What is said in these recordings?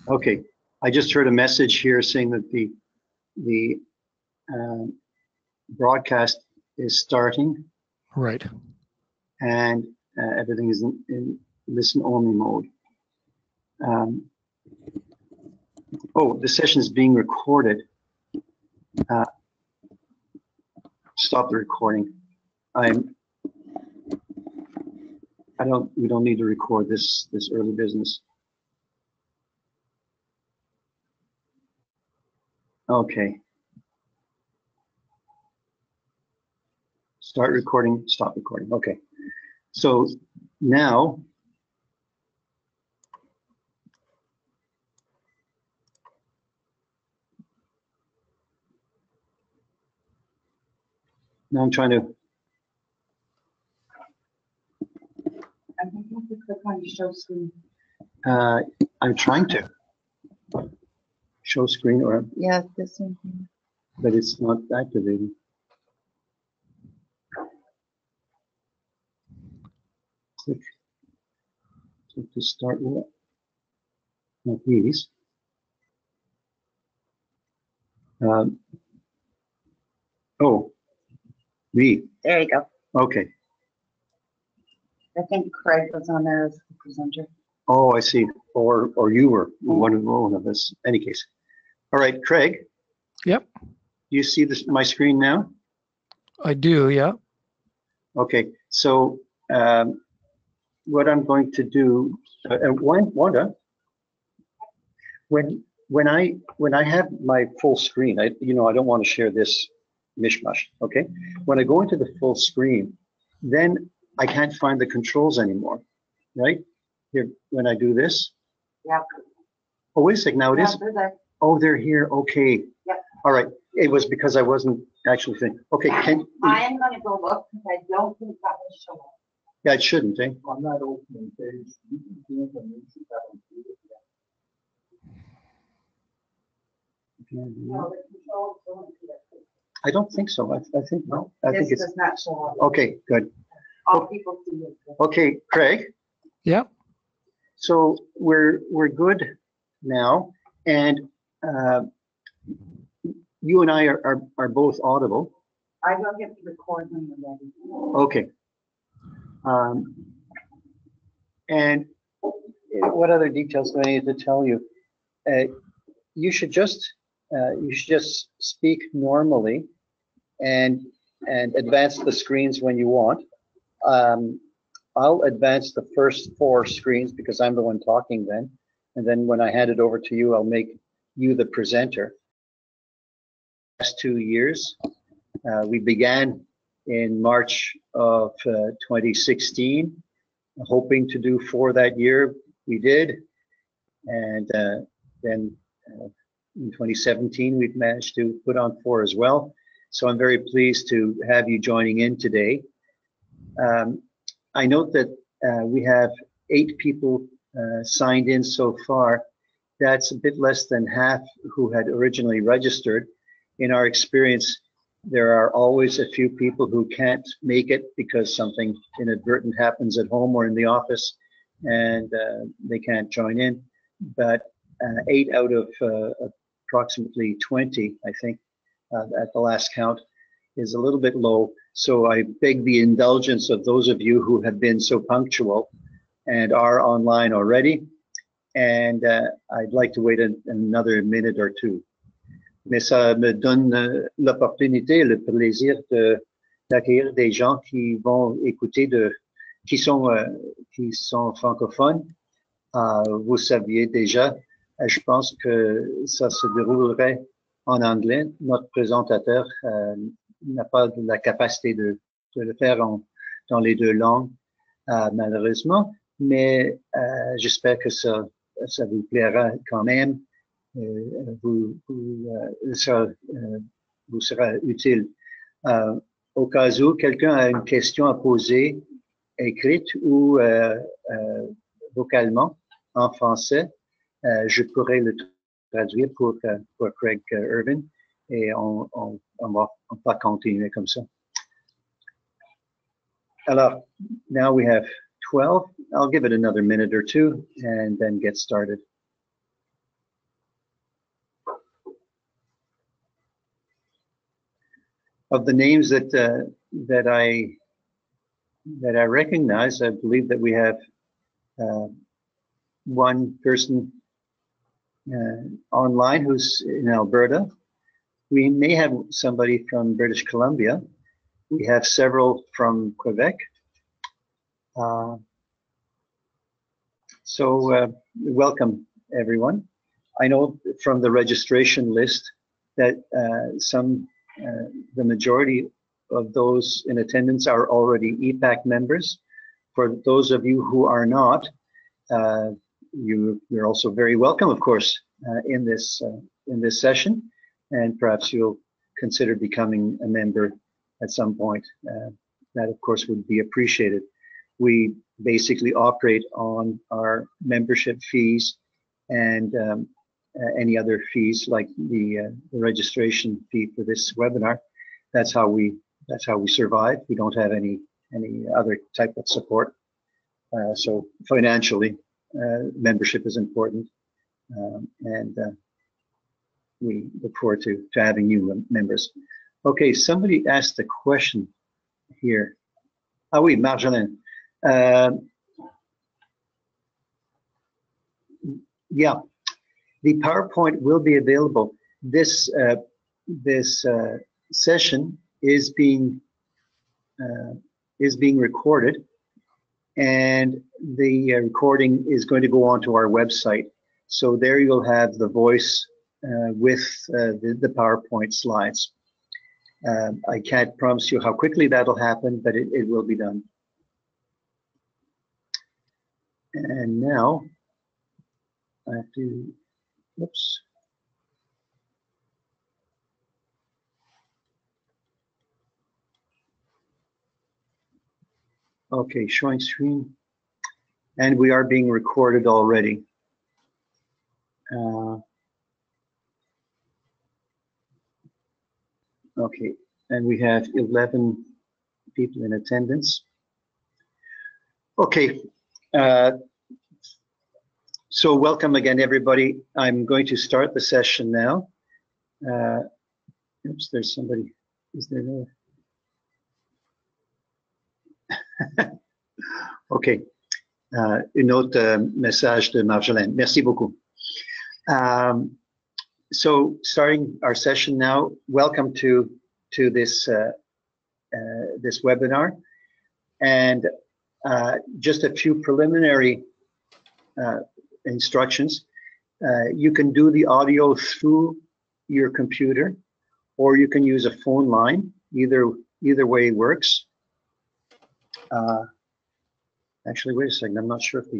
Okay, I just heard a message here saying that the broadcast is starting. Right. And everything is in listen-only mode. Oh, the session is being recorded. Stop the recording. We don't need to record this early business. Okay. Start recording, stop recording. Okay. So now I'm trying to. I think you have to click on show screen. I'm trying to show screen, or Yeah, this one. but it's not activating. Click to start with. Not these. Oh, me. There you go. Okay. I think Craig was on there as the presenter. Oh, I see. Or you were one of us. Any case. All right, Craig. Yep. Do you see this my screen now? I do. Yeah. Okay. So what I'm going to do, Wanda, when I have my full screen, I don't want to share this mishmash. Okay. When I go into the full screen, then I can't find the controls anymore, right? Here, when I do this. Yeah. Oh, wait a second. Now it is. They're there. Oh, they're here. Okay. Yep. All right. It was because I wasn't actually thinking. Okay. I am going to go look because I don't think that will show up. Yeah, it shouldn't, eh? I'm not opening page. You can do information that I'm doing. No, the controls don't appear. I don't think so. I think no. I This think it's does not show up. okay. Good. All people see it. Okay, Craig. Yep. So we're good now, and you and I are both audible. I will get the record when you're ready. Okay. And what other details do I need to tell you? You should just speak normally, and advance the screens when you want. I'll advance the first 4 screens because I'm the one talking then, and then when I hand it over to you, I'll make you the presenter. Last 2 years, we began in March of 2016, hoping to do 4 that year. We did, and then in 2017 we've managed to put on 4 as well. So I'm very pleased to have you joining in today. I note that we have 8 people signed in so far. That's a bit less than half who had originally registered. In our experience, there are always a few people who can't make it because something inadvertent happens at home or in the office, and they can't join in. But 8 out of approximately 20, I think, at the last count, is a little bit low. So I beg the indulgence of those of you who have been so punctual and are online already. And I'd like to wait another minute or 2. Mais ça me donne l'opportunité, le plaisir d'accueillir des gens qui vont écouter, qui sont francophones. Vous saviez déjà, je pense que ça se déroulerait en anglais. Notre présentateur n'a pas la capacité de le faire dans les 2 langues, malheureusement, mais j'espère que ça vous plaira quand même. Vous sera utile. Au cas où quelqu'un a une question à poser, écrite ou vocalement en français, je pourrais le traduire pour Craig Irvin, et on va continuer comme ça. Alors, now we have 12. I'll give it another minute or 2 and then get started. Of the names that I recognize, I believe that we have one person online who's in Alberta. We may have somebody from British Columbia. We have several from Quebec. So welcome, everyone. I know from the registration list that the majority of those in attendance are already EPAC members. For those of you who are not, you're also very welcome, of course, in this session, and perhaps you'll consider becoming a member at some point. That, of course, would be appreciated. We basically operate on our membership fees and any other fees like the registration fee for this webinar. That's how we survive. We don't have any other type of support. So financially, membership is important, and we look forward to having new members. Okay, somebody asked a question here. Ah oui, Marjolaine. Yeah, the PowerPoint will be available. This session is being recorded, and the recording is going to go onto our website. So there you'll have the voice with the PowerPoint slides. I can't promise you how quickly that'll happen, but it will be done. And now I have to, oops. Okay, showing screen. And we are being recorded already. Okay, and we have 11 people in attendance. Okay, so welcome again, everybody. I'm going to start the session now. Oops, there's somebody. Is there no? Okay, une autre message de Marjolaine. Merci beaucoup. So starting our session now, welcome to this this webinar, and just a few preliminary instructions. You can do the audio through your computer, or you can use a phone line. Either way works. Actually, wait a second. I'm not sure if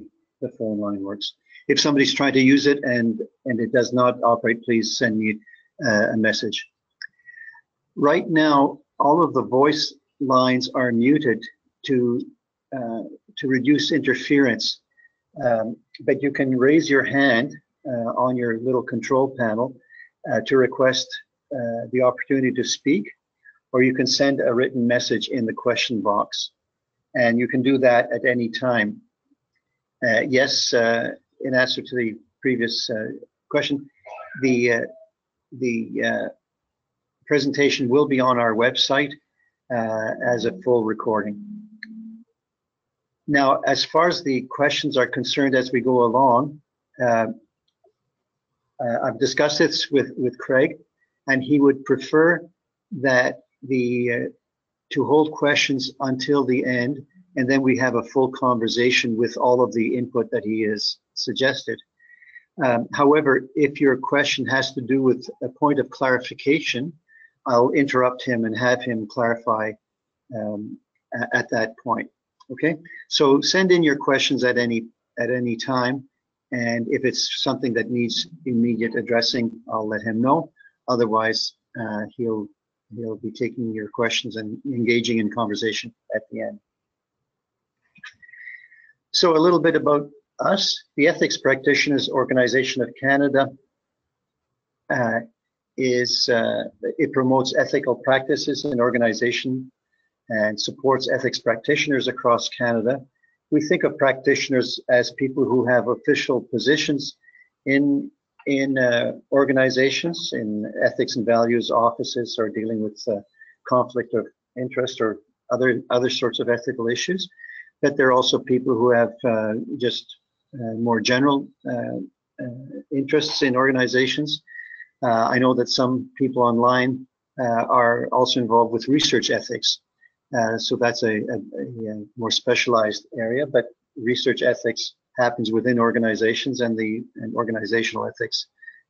the phone line works. If somebody's trying to use it and it does not operate, please send me a message. Right now, all of the voice lines are muted to reduce interference, but you can raise your hand on your little control panel to request the opportunity to speak, or you can send a written message in the question box, and you can do that at any time. Yes, in answer to the previous question, the presentation will be on our website as a full recording. Now, as far as the questions are concerned as we go along, I've discussed this with Craig, and he would prefer that to hold questions until the end, and then we have a full conversation with all of the input that he has suggested. However, if your question has to do with a point of clarification, I'll interrupt him and have him clarify at that point. Okay, so send in your questions at any time, and if it's something that needs immediate addressing, I'll let him know. Otherwise, he'll be taking your questions and engaging in conversation at the end. So a little bit about us. The Ethics Practitioners Organization of Canada it promotes ethical practices in organization and supports ethics practitioners across Canada. We think of practitioners as people who have official positions in organizations, in ethics and values offices, or dealing with conflict of interest or other sorts of ethical issues, but there are also people who have just more general interests in organizations. I know that some people online are also involved with research ethics. So that's a more specialized area, but research ethics happens within organizations, and organizational ethics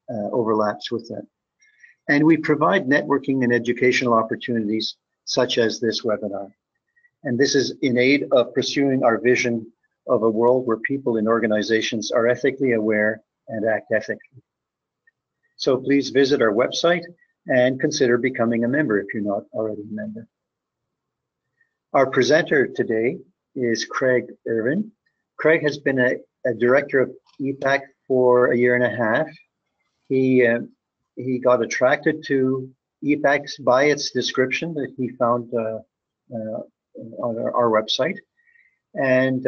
overlaps with that. And we provide networking and educational opportunities such as this webinar. And this is in aid of pursuing our vision of a world where people in organizations are ethically aware and act ethically. So please visit our website and consider becoming a member if you're not already a member. Our presenter today is Craig Irvin. Craig has been a director of EPAC for a year and a half. He got attracted to EPAC by its description that he found on our website, and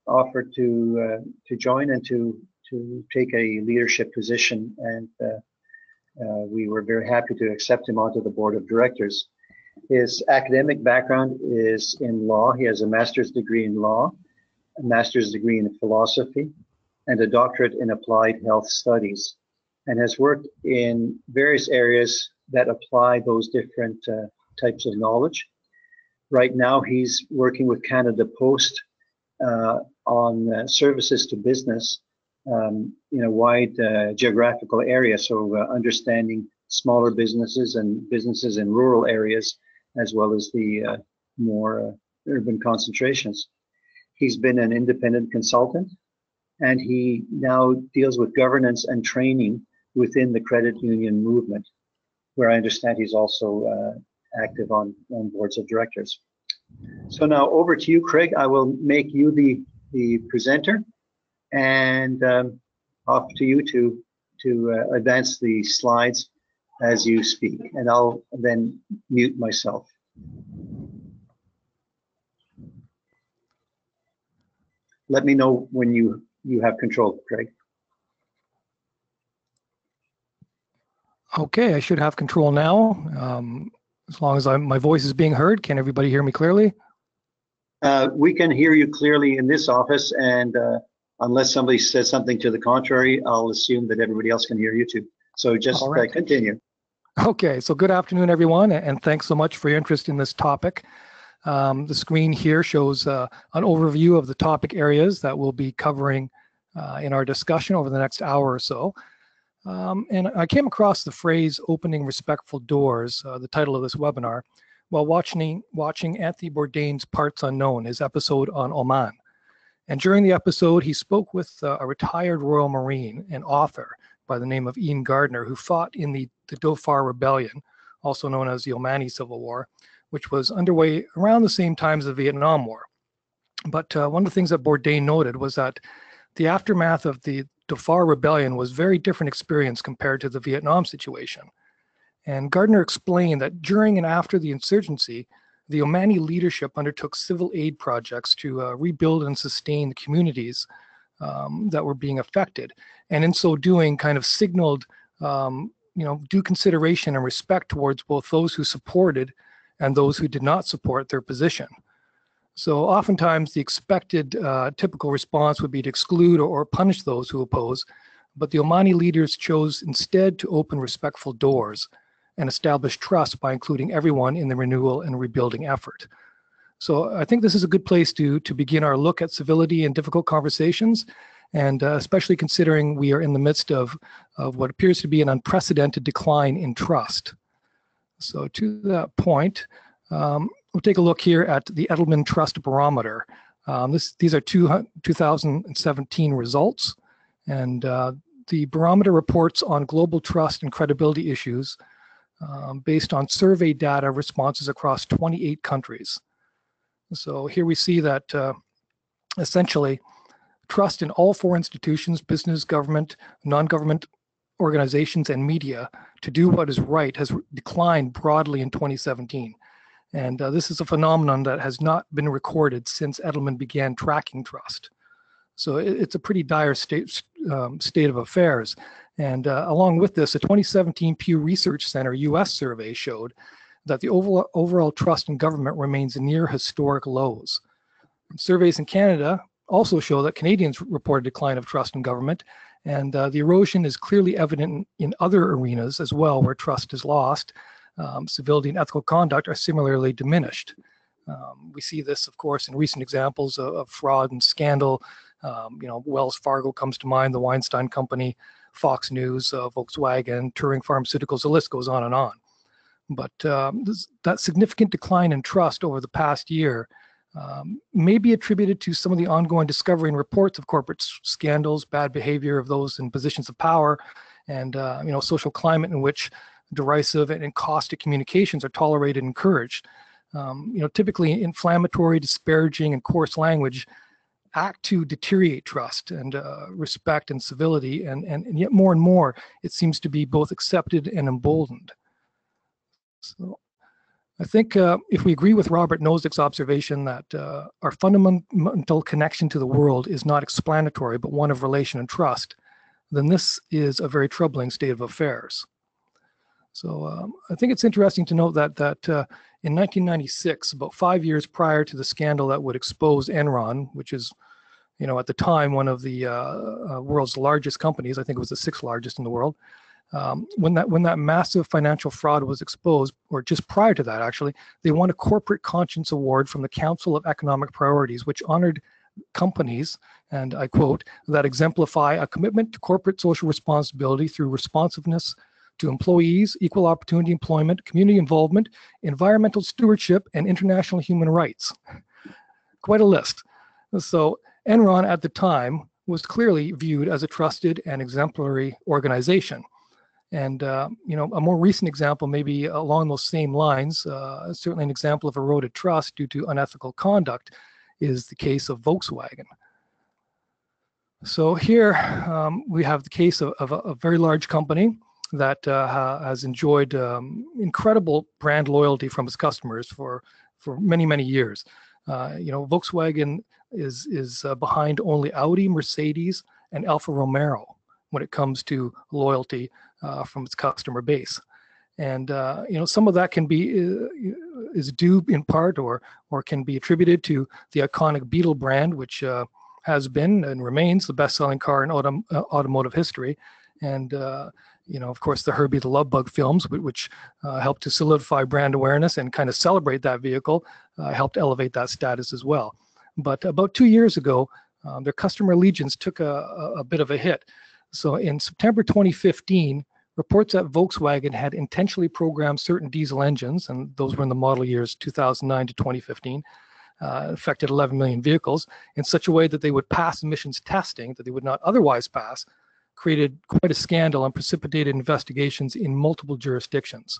offered to join and to take a leadership position. And we were very happy to accept him onto the board of directors. His academic background is in law. He has a master's degree in law, a master's degree in philosophy, and a doctorate in applied health studies, and has worked in various areas that apply those different types of knowledge. Right now, he's working with Canada Post on services to business in a wide geographical area, so understanding smaller businesses and businesses in rural areas, as well as the more urban concentrations. He's been an independent consultant, and he now deals with governance and training within the credit union movement, where I understand he's also active on boards of directors. So now over to you, Craig. I will make you the presenter, and off to you to advance the slides as you speak, and I'll then mute myself. Let me know when you have control, Craig. Okay, I should have control now. As long as my voice is being heard. Can everybody hear me clearly? We can hear you clearly in this office, and unless somebody says something to the contrary, I'll assume that everybody else can hear you too. So just continue. Okay, so good afternoon, everyone, and thanks so much for your interest in this topic. The screen here shows an overview of the topic areas that we'll be covering in our discussion over the next hour or so. And I came across the phrase "opening respectful doors," the title of this webinar, while watching Anthony Bourdain's Parts Unknown, his episode on Oman. And during the episode, he spoke with a retired Royal Marine and author by the name of Ian Gardner, who fought in the Dhofar Rebellion, also known as the Omani Civil War, which was underway around the same time as the Vietnam War. But one of the things that Bourdain noted was that the aftermath of the Dhofar Rebellion was a very different experience compared to the Vietnam situation. And Gardner explained that during and after the insurgency, the Omani leadership undertook civil aid projects to rebuild and sustain the communities that were being affected, and in so doing, kind of signaled, due consideration and respect towards both those who supported and those who did not support their position. So oftentimes, the expected typical response would be to exclude or punish those who oppose, but the Omani leaders chose instead to open respectful doors and establish trust by including everyone in the renewal and rebuilding effort. So I think this is a good place to begin our look at civility in difficult conversations, and especially considering we are in the midst of what appears to be an unprecedented decline in trust. So to that point, we'll take a look here at the Edelman Trust Barometer. These are 2017 results, and the barometer reports on global trust and credibility issues based on survey data responses across 28 countries. So here we see that essentially trust in all four institutions, business, government, non-government organizations, and media to do what is right has declined broadly in 2017. And this is a phenomenon that has not been recorded since Edelman began tracking trust. So it's a pretty dire state of affairs. And along with this, a 2017 Pew Research Center US survey showed that the overall trust in government remains near historic lows. Surveys in Canada also show that Canadians report a decline of trust in government, and the erosion is clearly evident in other arenas as well where trust is lost. Civility and ethical conduct are similarly diminished. We see this, of course, in recent examples of fraud and scandal. Wells Fargo comes to mind, the Weinstein Company, Fox News, Volkswagen, Turing Pharmaceuticals, the list goes on and on. But that significant decline in trust over the past year may be attributed to some of the ongoing discovery and reports of corporate scandals, bad behavior of those in positions of power, and social climate in which derisive and caustic communications are tolerated and encouraged. Typically inflammatory, disparaging, and coarse language act to deteriorate trust and respect and civility, and yet more and more it seems to be both accepted and emboldened. So I think if we agree with Robert Nozick's observation that our fundamental connection to the world is not explanatory but one of relation and trust, then this is a very troubling state of affairs. So I think it's interesting to note that in 1996, about 5 years prior to the scandal that would expose Enron, which is, at the time one of the world's largest companies, I think it was the 6th largest in the world, when that massive financial fraud was exposed, or just prior to that actually, they won a corporate conscience award from the Council of Economic Priorities, which honored companies, and I quote, that exemplify a commitment to corporate social responsibility through responsiveness to employees, equal opportunity employment, community involvement, environmental stewardship, and international human rights. Quite a list. So Enron at the time was clearly viewed as a trusted and exemplary organization. And a more recent example, maybe along those same lines, certainly an example of eroded trust due to unethical conduct, is the case of Volkswagen. So here we have the case of a very large company that has enjoyed incredible brand loyalty from its customers for many, many years. Volkswagen is behind only Audi, Mercedes, and Alfa Romeo when it comes to loyalty from its customer base. And some of that can be is due in part or can be attributed to the iconic Beetle brand, which has been and remains the best-selling car in automotive history. And of course, the Herbie the Love Bug films, which helped to solidify brand awareness and kind of celebrate that vehicle, helped elevate that status as well. But about 2 years ago, their customer allegiance took a bit of a hit. So in September 2015, reports that Volkswagen had intentionally programmed certain diesel engines, and those were in the model years 2009 to 2015, affected 11 million vehicles, in such a way that they would pass emissions testing that they would not otherwise pass, created quite a scandal and precipitated investigations in multiple jurisdictions.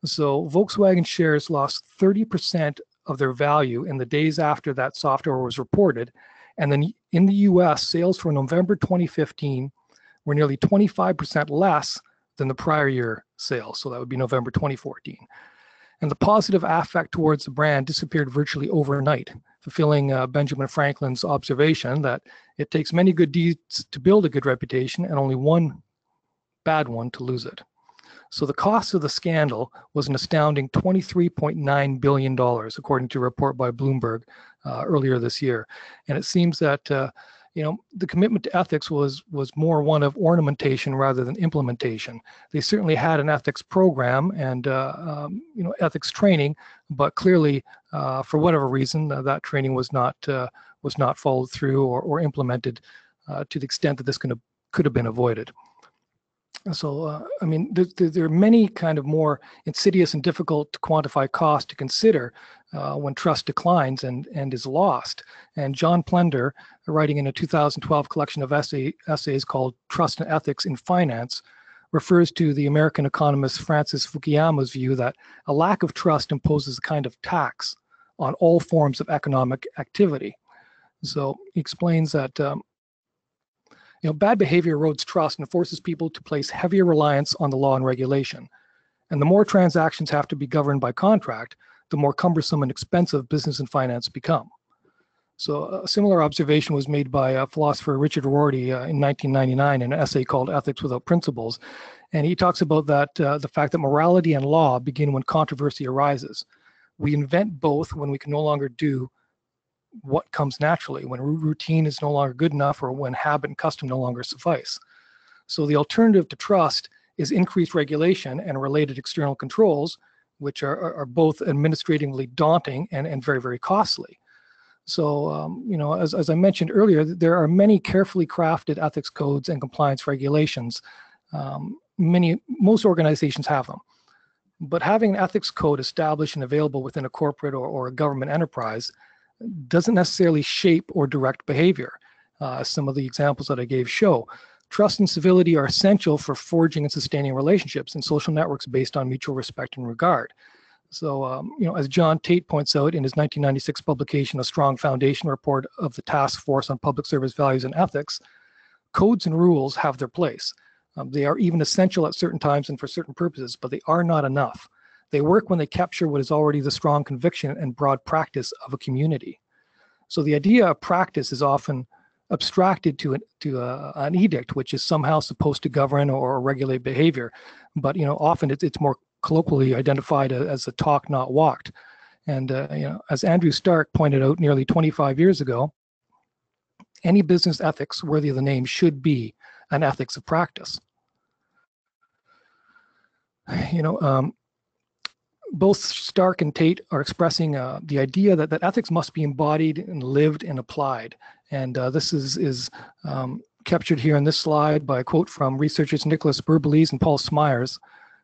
So Volkswagen shares lost 30% of their value in the days after that software was reported. And then in the US, sales for November 2015 were nearly 25% less than the prior year sales. So that would be November 2014. And the positive affect towards the brand disappeared virtually overnight, fulfilling Benjamin Franklin's observation that it takes many good deeds to build a good reputation and only one bad one to lose it. So the cost of the scandal was an astounding $23.9 billion, according to a report by Bloomberg earlier this year. And it seems that the commitment to ethics was more one of ornamentation rather than implementation. They certainly had an ethics program and ethics training, but clearly, for whatever reason, that training was not followed through or implemented to the extent that this could have been avoided. So, there are many kind of more insidious and difficult to quantify costs to consider when trust declines and is lost. And John Plender, writing in a 2012 collection of essays called Trust and Ethics in Finance, refers to the American economist Francis Fukuyama's view that a lack of trust imposes a kind of tax on all forms of economic activity. So he explains that bad behavior erodes trust and forces people to place heavier reliance on the law and regulation. And the more transactions have to be governed by contract, the more cumbersome and expensive business and finance become. So a similar observation was made by philosopher Richard Rorty in 1999 in an essay called Ethics Without Principles. And he talks about that the fact that morality and law begin when controversy arises. We invent both when we can no longer do what comes naturally, when routine is no longer good enough, or when habit and custom no longer suffice. So the alternative to trust is increased regulation and related external controls, which are both administratively daunting and very, very costly. So, you know, as I mentioned earlier, there are many carefully crafted ethics codes and compliance regulations. Most organizations have them. But having an ethics code established and available within a corporate or a government enterprise doesn't necessarily shape or direct behavior. Some of the examples that I gave show. Trust and civility are essential for forging and sustaining relationships and social networks based on mutual respect and regard. So, you know, as John Tate points out in his 1996 publication, A Strong Foundation Report of the Task Force on Public Service Values and Ethics, codes and rules have their place. They are even essential at certain times and for certain purposes, but they are not enough. They work when they capture what is already the strong conviction and broad practice of a community. So the idea of practice is often abstracted to an edict, which is somehow supposed to govern or regulate behavior. But, you know, often it's more colloquially identified as a talk not walked. And, you know, as Andrew Stark pointed out nearly 25 years ago, any business ethics worthy of the name should be an ethics of practice. You know, both Stark and Tate are expressing the idea that ethics must be embodied and lived and applied. And this is captured here in this slide by a quote from researchers Nicholas Berbeles and Paul Smyers,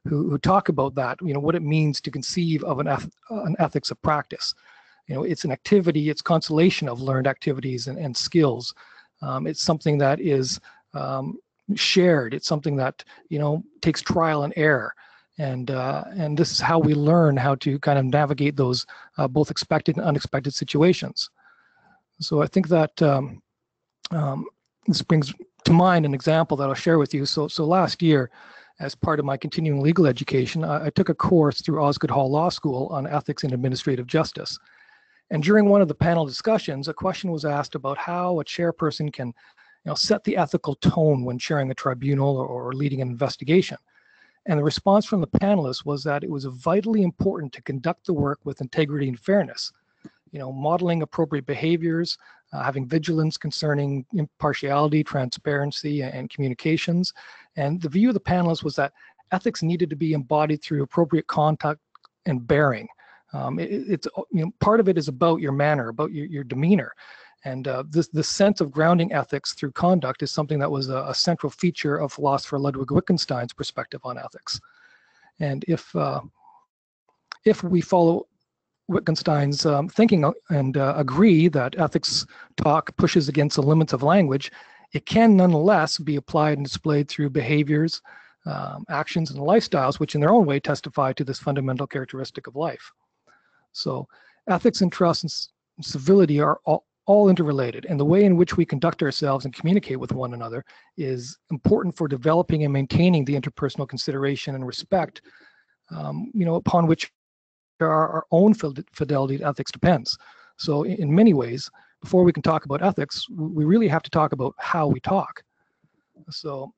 who talk about that, you know, what it means to conceive of an ethics of practice. You know, it's an activity, it's constellation of learned activities and skills. It's something that is shared. It's something that, you know, takes trial and error. And this is how we learn how to kind of navigate those both expected and unexpected situations. So I think that this brings to mind an example that I'll share with you. So last year, as part of my continuing legal education, I took a course through Osgoode Hall Law School on ethics in administrative justice. And during one of the panel discussions, a question was asked about how a chairperson can, you know, set the ethical tone when chairing a tribunal or leading an investigation. And the response from the panelists was that it was vitally important to conduct the work with integrity and fairness, you know, modeling appropriate behaviors, having vigilance concerning impartiality, transparency, and communications. And the view of the panelists was that ethics needed to be embodied through appropriate conduct and bearing. It's, you know, part of it is about your manner, about your demeanor. And this sense of grounding ethics through conduct is something that was a central feature of philosopher Ludwig Wittgenstein's perspective on ethics. And if we follow Wittgenstein's thinking and agree that ethics talk pushes against the limits of language, it can nonetheless be applied and displayed through behaviors, actions, and lifestyles, which in their own way testify to this fundamental characteristic of life. So ethics and trust and civility are all interrelated, and the way in which we conduct ourselves and communicate with one another is important for developing and maintaining the interpersonal consideration and respect, you know, upon which our own fidelity to ethics depends. So in many ways, before we can talk about ethics, we really have to talk about how we talk. So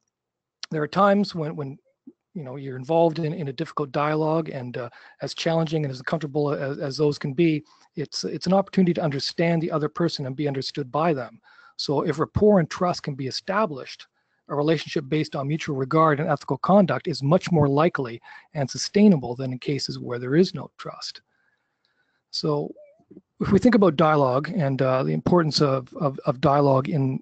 there are times when you know, you're involved in a difficult dialogue, and as challenging and as uncomfortable as those can be, it's an opportunity to understand the other person and be understood by them. So if rapport and trust can be established, a relationship based on mutual regard and ethical conduct is much more likely and sustainable than in cases where there is no trust. So if we think about dialogue and the importance of dialogue in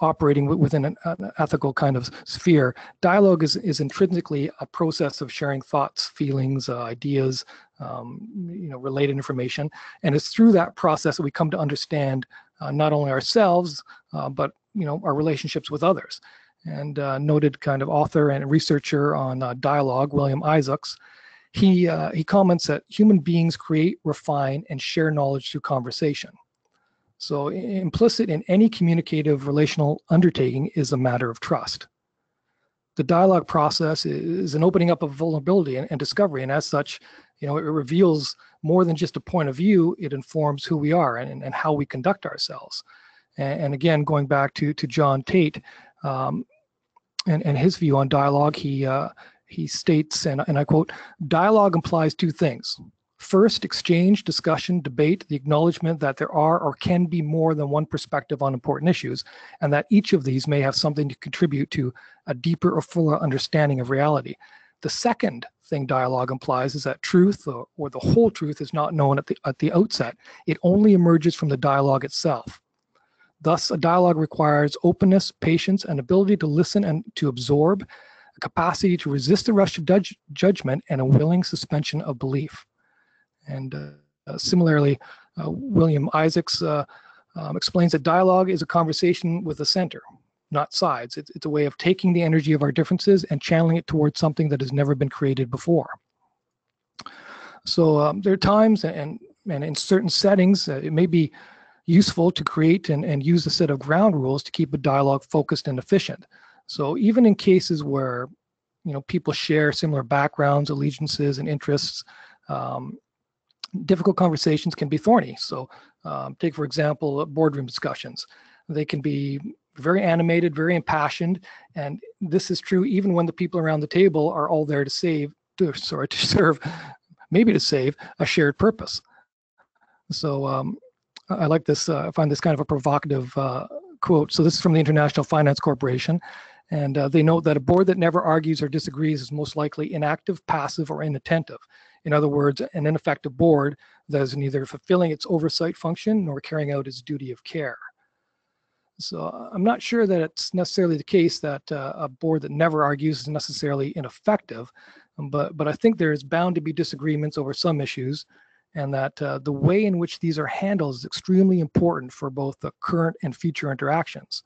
operating within an ethical kind of sphere, dialogue is intrinsically a process of sharing thoughts, feelings, ideas, you know, related information. And it's through that process that we come to understand not only ourselves, but, you know, our relationships with others. And noted kind of author and researcher on dialogue, William Isaacs, he comments that human beings create, refine, and share knowledge through conversation. So implicit in any communicative relational undertaking is a matter of trust. The dialogue process is an opening up of vulnerability and discovery, and as such, you know, it reveals more than just a point of view, it informs who we are and how we conduct ourselves. And again, going back to John Tate and his view on dialogue, he states, and I quote, "Dialogue implies two things. First, exchange, discussion, debate, the acknowledgement that there are or can be more than one perspective on important issues, and that each of these may have something to contribute to a deeper or fuller understanding of reality. The second thing dialogue implies is that truth or the whole truth is not known at the outset. It only emerges from the dialogue itself. Thus, a dialogue requires openness, patience, an ability to listen and to absorb, a capacity to resist the rush of judgment, and a willing suspension of belief." And similarly, William Isaacs explains that dialogue is a conversation with a center, not sides. It's a way of taking the energy of our differences and channeling it towards something that has never been created before. So there are times and in certain settings, it may be useful to create and use a set of ground rules to keep a dialogue focused and efficient. So even in cases where people share similar backgrounds, allegiances, and interests, difficult conversations can be thorny. So take, for example, boardroom discussions. They can be very animated, very impassioned, and this is true even when the people around the table are all there to serve, maybe to save a shared purpose. So I like this, I find this kind of a provocative quote. So this is from the International Finance Corporation, and they note that a board that never argues or disagrees is most likely inactive, passive, or inattentive. In other words, an ineffective board that is neither fulfilling its oversight function nor carrying out its duty of care. So I'm not sure that it's necessarily the case that a board that never argues is necessarily ineffective, but I think there is bound to be disagreements over some issues, and that the way in which these are handled is extremely important for both the current and future interactions.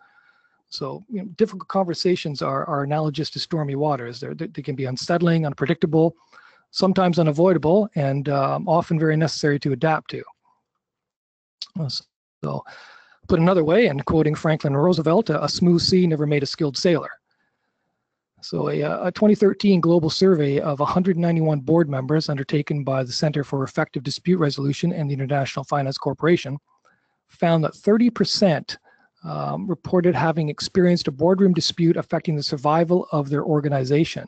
So difficult conversations are analogous to stormy waters. They can be unsettling, unpredictable, sometimes unavoidable, and often very necessary to adapt to. So put another way, and quoting Franklin Roosevelt, a smooth sea never made a skilled sailor. So a 2013 global survey of 191 board members undertaken by the Center for Effective Dispute Resolution and the International Finance Corporation found that 30% reported having experienced a boardroom dispute affecting the survival of their organization.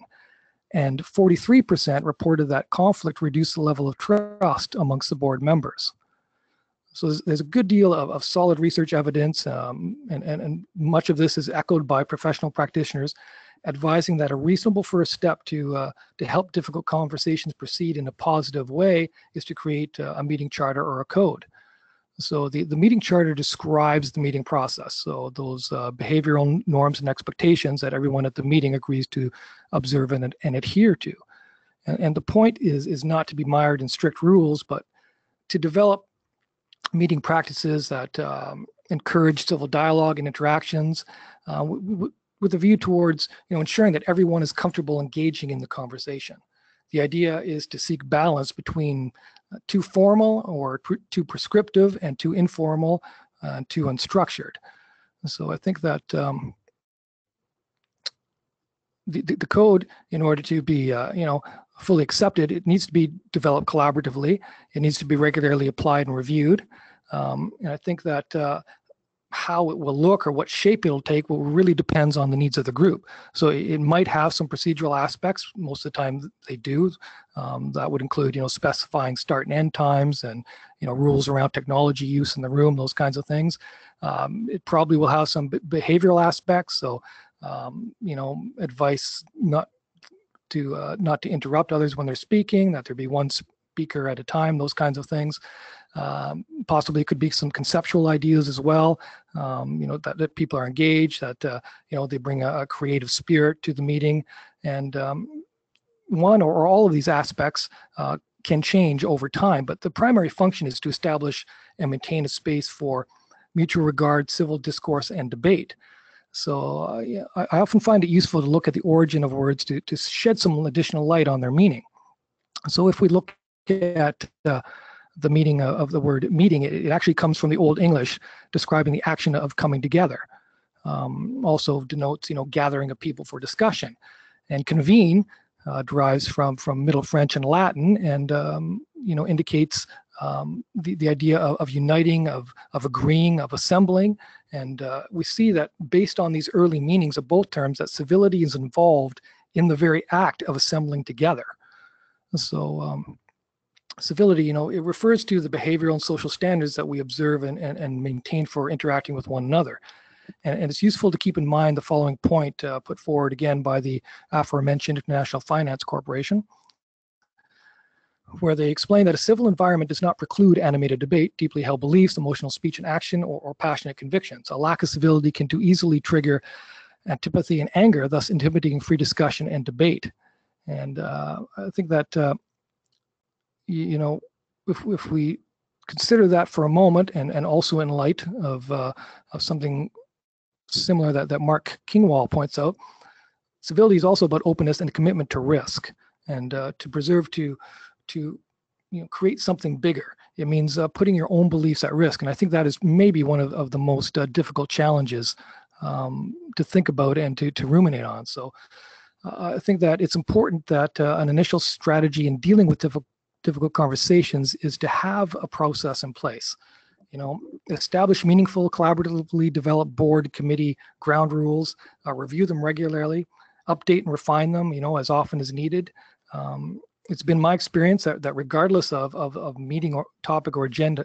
And 43% reported that conflict reduced the level of trust amongst the board members. So there's a good deal of solid research evidence, and much of this is echoed by professional practitioners, advising that a reasonable first step to help difficult conversations proceed in a positive way is to create a meeting charter or a code. So the meeting charter describes the meeting process. So those behavioral norms and expectations that everyone at the meeting agrees to observe and adhere to. And the point is not to be mired in strict rules, but to develop meeting practices that encourage civil dialogue and interactions with a view towards ensuring that everyone is comfortable engaging in the conversation. The idea is to seek balance between too formal or too prescriptive and too informal and too unstructured. So I think that the code, in order to be fully accepted, it needs to be developed collaboratively. It needs to be regularly applied and reviewed. And I think that how it will look or what shape it'll take will really depends on the needs of the group. So it might have some procedural aspects. Most of the time they do. That would include, specifying start and end times and, rules around technology use in the room, those kinds of things. It probably will have some behavioral aspects. So, advice not to interrupt others when they're speaking, that there be one speaker at a time, those kinds of things. Possibly could be some conceptual ideas as well, that people are engaged, that they bring a creative spirit to the meeting, and one or all of these aspects can change over time, but the primary function is to establish and maintain a space for mutual regard, civil discourse, and debate. So I often find it useful to look at the origin of words to shed some additional light on their meaning. So if we look at the meaning of the word meeting, it actually comes from the Old English, describing the action of coming together. Also denotes, gathering of people for discussion. And convene derives from Middle French and Latin, and indicates the idea of uniting, of agreeing, of assembling. And we see that based on these early meanings of both terms, that civility is involved in the very act of assembling together. So civility, it refers to the behavioral and social standards that we observe and maintain for interacting with one another. And it's useful to keep in mind the following point put forward again by the aforementioned International Finance Corporation, where they explain that a civil environment does not preclude animated debate, deeply held beliefs, emotional speech and action, or passionate convictions. A lack of civility can too easily trigger antipathy and anger, thus inhibiting free discussion and debate. And I think that, if we consider that for a moment, and also in light of something similar that Mark Kingwall points out, civility is also about openness and commitment to risk, and to preserve, to create something bigger. It means putting your own beliefs at risk, and I think that is maybe one of the most difficult challenges to think about and to ruminate on. So I think that it's important that an initial strategy in dealing with difficult conversations is to have a process in place. Establish meaningful, collaboratively developed board, committee, ground rules, review them regularly, update and refine them, as often as needed. It's been my experience that regardless of meeting or topic or agenda,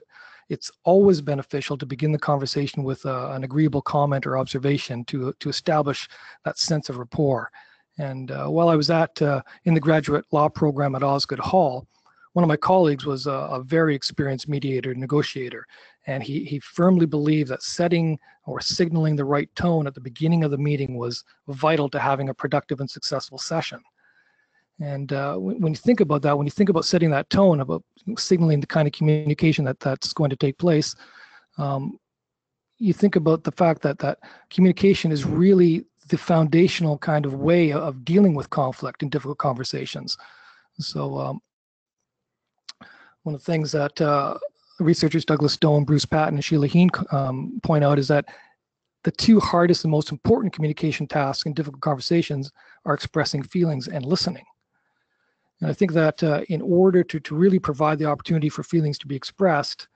it's always beneficial to begin the conversation with an agreeable comment or observation to establish that sense of rapport. And while I was in the graduate law program at Osgoode Hall, one of my colleagues was a very experienced mediator and negotiator, and he firmly believed that setting or signaling the right tone at the beginning of the meeting was vital to having a productive and successful session. And when you think about that, when you think about setting that tone, about signaling the kind of communication that's going to take place, you think about the fact that communication is really the foundational kind of way of dealing with conflict and difficult conversations. So one of the things that researchers Douglas Stone, Bruce Patton, and Sheila Heen point out is that the two hardest and most important communication tasks in difficult conversations are expressing feelings and listening. And I think that in order to really provide the opportunity for feelings to be expressed,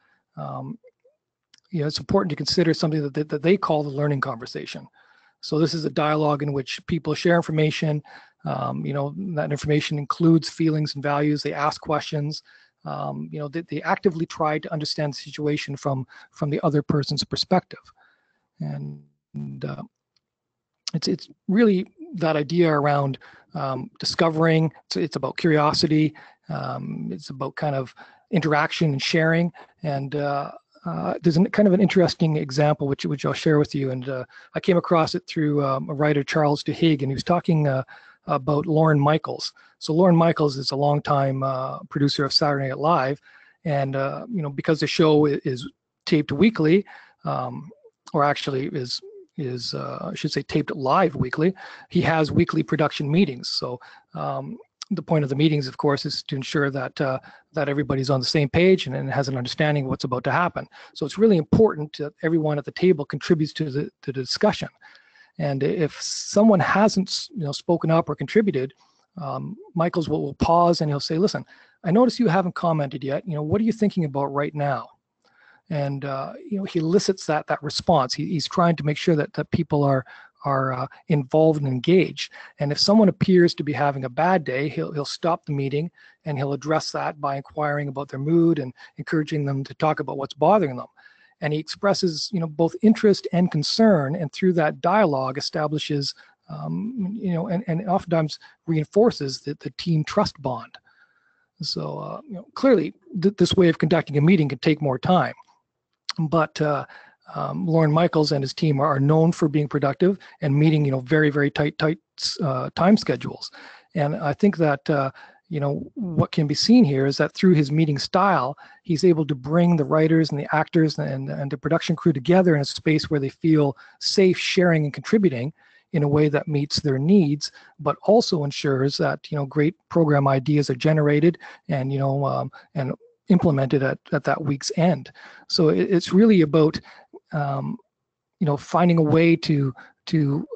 it's important to consider something that they call the learning conversation. So this is a dialogue in which people share information. That information includes feelings and values. They ask questions. They actively try to understand the situation from the other person's perspective. And it's really that idea around discovering. It's about curiosity. It's about kind of interaction and sharing. And there's kind of an interesting example which I'll share with you. And I came across it through a writer, Charles Duhigg, and he was talking about Lorne Michaels. So Lorne Michaels is a longtime producer of Saturday Night Live, and because the show is taped weekly, or actually is I should say taped live weekly, he has weekly production meetings. So the point of the meetings, of course, is to ensure that everybody's on the same page and has an understanding of what's about to happen. So it's really important that everyone at the table contributes to the discussion. And if someone hasn't spoken up or contributed, Michaels will pause and he'll say, "Listen, I notice you haven't commented yet. What are you thinking about right now?" And he elicits that response. He's trying to make sure that people are involved and engaged. And if someone appears to be having a bad day, he'll stop the meeting and he'll address that by inquiring about their mood and encouraging them to talk about what's bothering them. And he expresses both interest and concern, and through that dialogue establishes and oftentimes reinforces the team trust bond. So clearly this way of conducting a meeting could take more time, but Lorne Michaels and his team are known for being productive and meeting very, very tight time schedules. And I think that what can be seen here is that through his meeting style, he's able to bring the writers and the actors and the production crew together in a space where they feel safe sharing and contributing in a way that meets their needs, but also ensures that great program ideas are generated and and implemented at that week's end. So it's really about finding a way to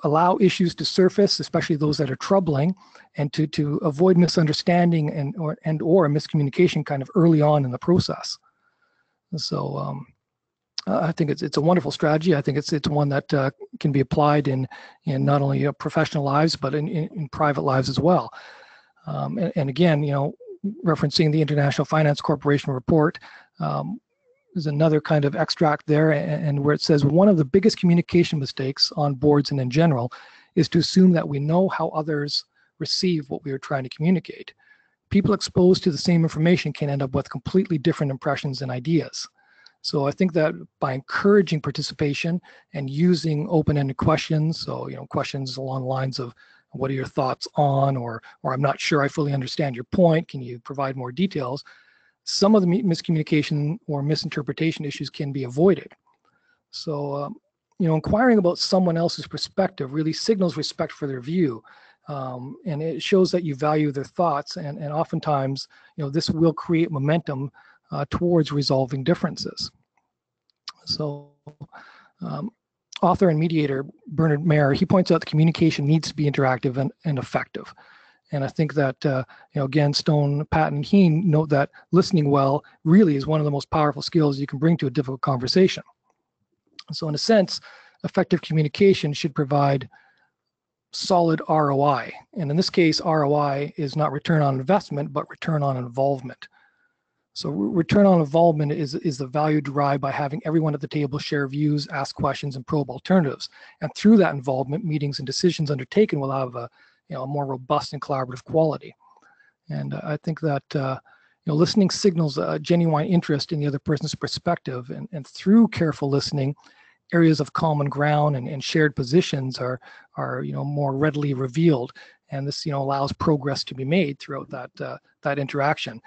allow issues to surface, especially those that are troubling, and to avoid misunderstanding and or miscommunication kind of early on in the process. So I think it's a wonderful strategy. I think it's one that can be applied in not only professional lives but in private lives as well. And again, referencing the International Finance Corporation report, there's another kind of extract there, and where it says one of the biggest communication mistakes on boards and in general is to assume that we know how others receive what we are trying to communicate. People exposed to the same information can end up with completely different impressions and ideas. So I think that by encouraging participation and using open-ended questions, so questions along the lines of what are your thoughts on, or I'm not sure I fully understand your point, can you provide more details? Some of the miscommunication or misinterpretation issues can be avoided. So, inquiring about someone else's perspective really signals respect for their view, and it shows that you value their thoughts, and oftentimes, this will create momentum towards resolving differences. So, author and mediator Bernard Mayer, he points out that communication needs to be interactive and effective. And I think that, again, Stone, Patton, and Heen note that listening well really is one of the most powerful skills you can bring to a difficult conversation. So in a sense, effective communication should provide solid ROI. And in this case, ROI is not return on investment, but return on involvement. So return on involvement is the value derived by having everyone at the table share views, ask questions, and probe alternatives. And through that involvement, meetings and decisions undertaken will have a more robust and collaborative quality. And I think that listening signals a genuine interest in the other person's perspective, and through careful listening, areas of common ground and shared positions are more readily revealed, and this allows progress to be made throughout that interaction.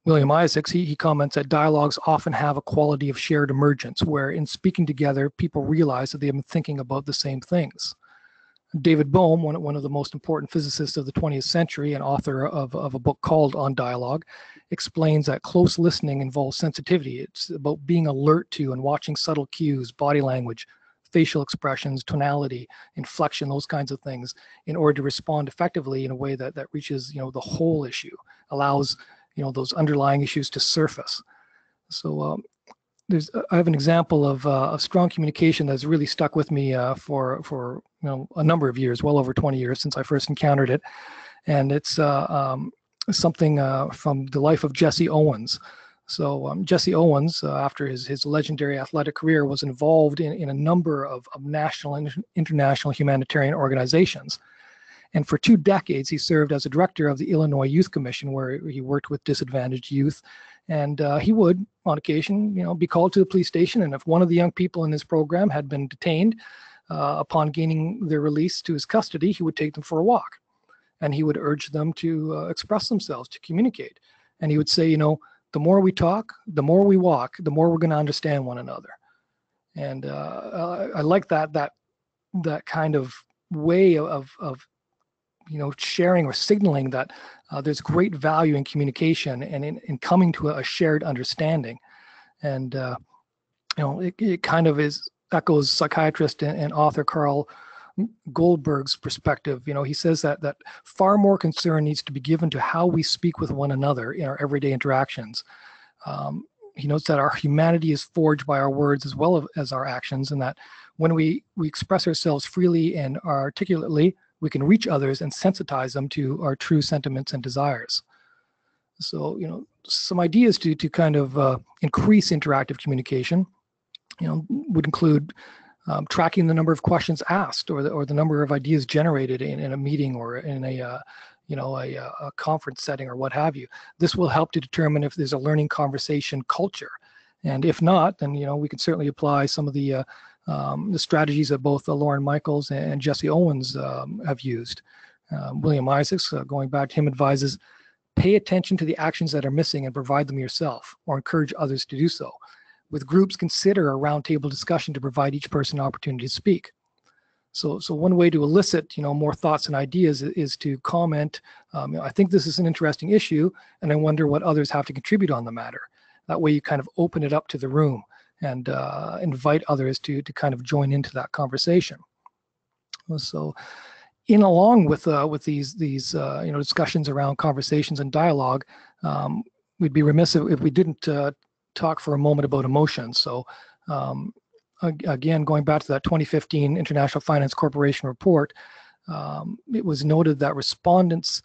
William Isaacs, he comments that dialogues often have a quality of shared emergence, where in speaking together, people realize that they have been thinking about the same things. David Bohm, one of the most important physicists of the 20th century and author of a book called On Dialogue, explains that close listening involves sensitivity. It's about being alert to and watching subtle cues, body language, facial expressions, tonality, inflection, those kinds of things, in order to respond effectively in a way that reaches the whole issue, allows those underlying issues to surface. So I have an example of strong communication that's really stuck with me for a number of years, well over 20 years since I first encountered it, and it's something from the life of Jesse Owens. So Jesse Owens, after his legendary athletic career, was involved in a number of national and international humanitarian organizations. And for 2 decades, he served as a director of the Illinois Youth Commission, where he worked with disadvantaged youth. And he would, on occasion, be called to the police station. And if one of the young people in his program had been detained, upon gaining their release to his custody, he would take them for a walk. And he would urge them to express themselves, to communicate. And he would say, the more we talk, the more we walk, the more we're going to understand one another. And I like that kind of way of sharing or signaling that there's great value in communication and in coming to a shared understanding. And it kind of echoes psychiatrist and author Carl Goldberg's perspective. He says that far more concern needs to be given to how we speak with one another in our everyday interactions. He notes that our humanity is forged by our words as well as our actions, and that when we express ourselves freely and articulately, we can reach others and sensitize them to our true sentiments and desires. So, some ideas to kind of increase interactive communication, would include tracking the number of questions asked or the number of ideas generated in a meeting or in a conference setting or what have you. This will help to determine if there's a learning conversation culture. And if not, then, we can certainly apply some of the strategies that both Lauren Michaels and Jesse Owens have used. William Isaacs, going back to him, advises, pay attention to the actions that are missing and provide them yourself, or encourage others to do so. With groups, consider a roundtable discussion to provide each person an opportunity to speak. So one way to elicit, more thoughts and ideas is to comment, I think this is an interesting issue, and I wonder what others have to contribute on the matter. That way you kind of open it up to the room. and invite others to kind of join into that conversation. So, along with these discussions around conversations and dialogue, we'd be remiss if we didn't talk for a moment about emotions. So again, going back to that 2015 International Finance Corporation report, it was noted that respondents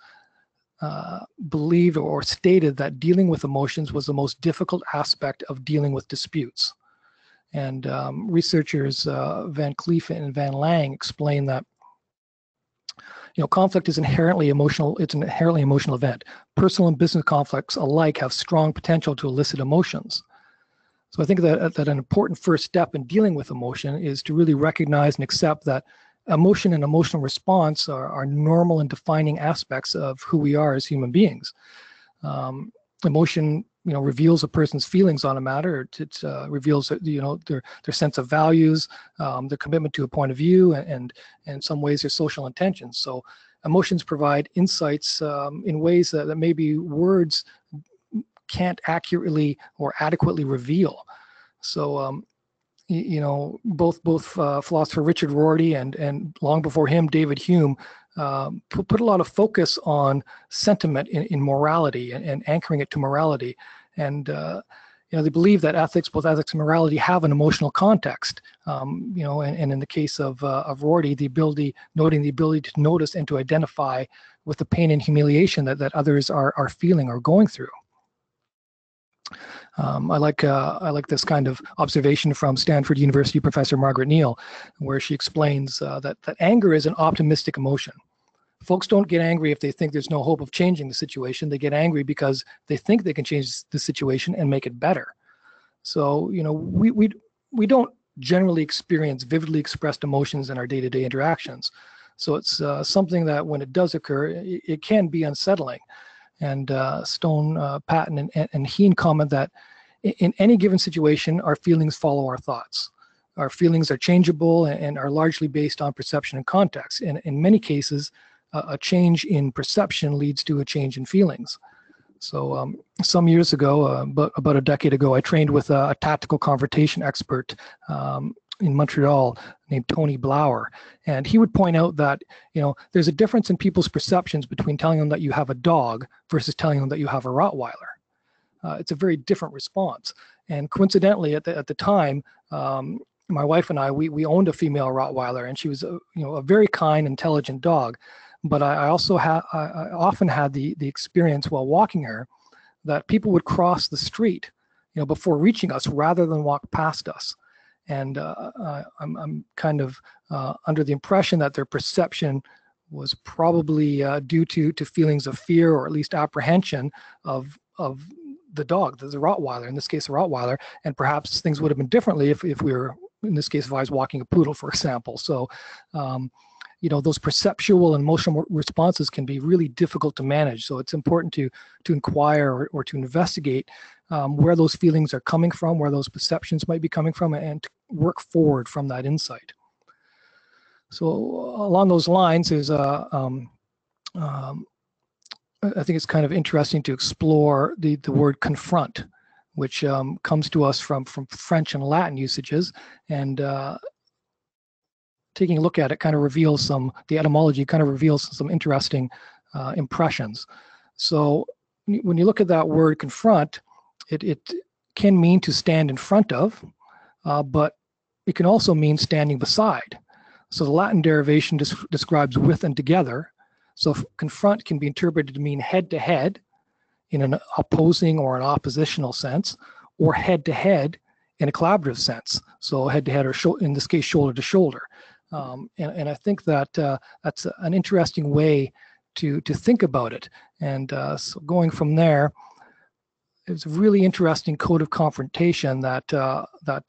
believed or stated that dealing with emotions was the most difficult aspect of dealing with disputes. And researchers Van Cleef and Van Lang explain that conflict is inherently emotional. It's an inherently emotional event. Personal and business conflicts alike have strong potential to elicit emotions. So I think that an important first step in dealing with emotion is to really recognize and accept that emotion and emotional response are normal and defining aspects of who we are as human beings. Emotion, reveals a person's feelings on a matter. It reveals, their sense of values, their commitment to a point of view, and in some ways their social intentions. So emotions provide insights in ways that maybe words can't accurately or adequately reveal. So both philosopher Richard Rorty and long before him David Hume put a lot of focus on sentiment in morality and anchoring it to morality. And they believe that both ethics and morality have an emotional context. And in the case of Rorty, noting the ability to notice and to identify with the pain and humiliation that others are feeling or going through. I like this kind of observation from Stanford University professor Margaret Neal, where she explains that anger is an optimistic emotion. Folks don't get angry if they think there's no hope of changing the situation. They get angry because they think they can change the situation and make it better. So, we don't generally experience vividly expressed emotions in our day-to-day interactions. So it's something that when it does occur, it can be unsettling. And Stone, Patton, and Heen comment that in any given situation, our feelings follow our thoughts. Our feelings are changeable and are largely based on perception and context. And in many cases, a change in perception leads to a change in feelings. So some years ago, about a decade ago, I trained with a tactical confrontation expert in Montreal named Tony Blauer. And he would point out that, there's a difference in people's perceptions between telling them that you have a dog versus telling them that you have a Rottweiler. It's a very different response. And coincidentally, at the time, my wife and I, we owned a female Rottweiler, and she was a very kind, intelligent dog. But I also I often had the experience while walking her that people would cross the street, before reaching us rather than walk past us. And I'm kind of under the impression that their perception was probably due to feelings of fear or at least apprehension of the dog, the Rottweiler, in this case, a Rottweiler, and perhaps things would have been differently if we were, in this case, if I was walking a poodle, for example. So, those perceptual and emotional responses can be really difficult to manage. So it's important to inquire or to investigate where those feelings are coming from, where those perceptions might be coming from, and to work forward from that insight. So along those lines is I think it's kind of interesting to explore the word confront, which comes to us from French and Latin usages, and taking a look at it kind of reveals the etymology kind of reveals some interesting impressions. So when you look at that word confront, it can mean to stand in front of, but it can also mean standing beside. So the Latin derivation describes with and together. So confront can be interpreted to mean head to head in an opposing or an oppositional sense, or head to head in a collaborative sense. So head to head, or in this case, shoulder to shoulder. And I think that that's an interesting way to think about it. And so going from there, it's a really interesting code of confrontation that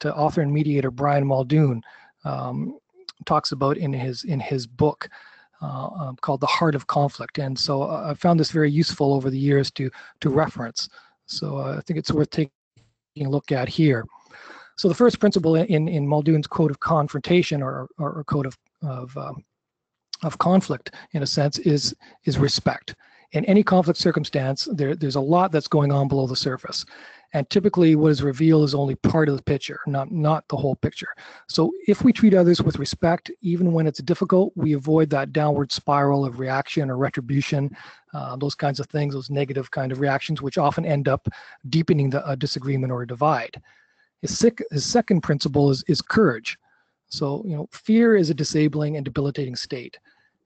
author and mediator Brian Muldoon talks about in his book called The Heart of Conflict. And so I found this very useful over the years to reference. So I think it's worth taking a look at here. So the first principle in Muldoon's code of confrontation or code of conflict, in a sense, is respect. in any conflict circumstance, there's a lot that's going on below the surface. And typically what is revealed is only part of the picture, not the whole picture. So if we treat others with respect, even when it's difficult, we avoid that downward spiral of reaction or retribution, those kinds of things, those negative kind of reactions, which often end up deepening the disagreement or divide. His second principle is courage. So, fear is a disabling and debilitating state.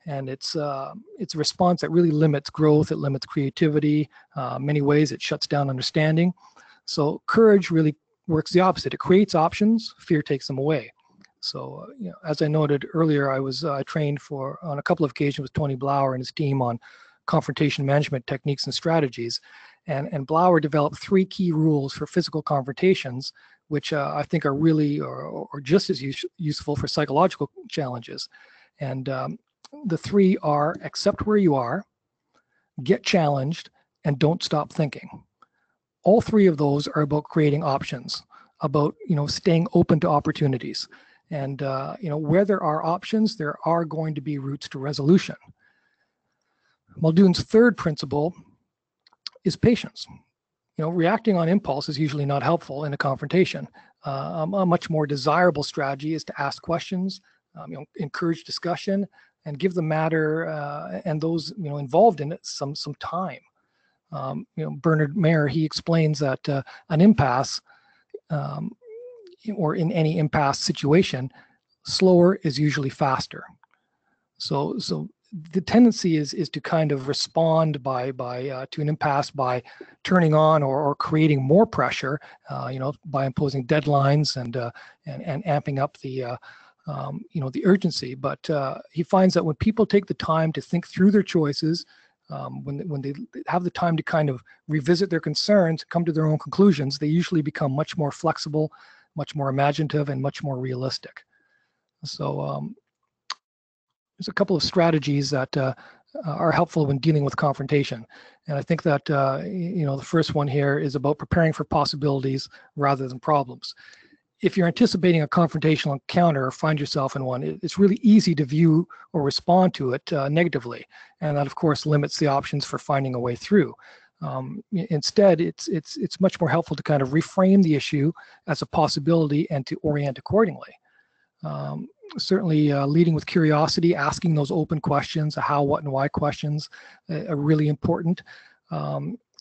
And it's a response that really limits growth, it limits creativity. Many ways it shuts down understanding. So courage really works the opposite. It creates options, fear takes them away. So, as I noted earlier, I trained on a couple of occasions with Tony Blauer and his team on confrontation management techniques and strategies. And Blauer developed 3 key rules for physical confrontations, which I think are really or just as useful for psychological challenges. And the 3 are: accept where you are, get challenged, and don't stop thinking. All 3 of those are about creating options, about staying open to opportunities. And where there are options, there are going to be routes to resolution. Muldoon's third principle is patience. Reacting on impulse is usually not helpful in a confrontation. A much more desirable strategy is to ask questions, encourage discussion, and give the matter and those involved in it some time. Bernard Mayer, he explains that an impasse, or in any impasse situation, slower is usually faster. So the tendency is to kind of respond to an impasse by turning on or creating more pressure, by imposing deadlines and amping up the urgency. But he finds that when people take the time to think through their choices, when they have the time to kind of revisit their concerns, come to their own conclusions, they usually become much more flexible, much more imaginative, and much more realistic. So there's a couple of strategies that are helpful when dealing with confrontation. And I think that, the first one here is about preparing for possibilities rather than problems. If you're anticipating a confrontational encounter or find yourself in one, it's really easy to view or respond to it negatively. And that, of course, limits the options for finding a way through. Instead, it's much more helpful to kind of reframe the issue as a possibility and to orient accordingly. Certainly leading with curiosity, asking those open questions, how, what, and why questions are really important.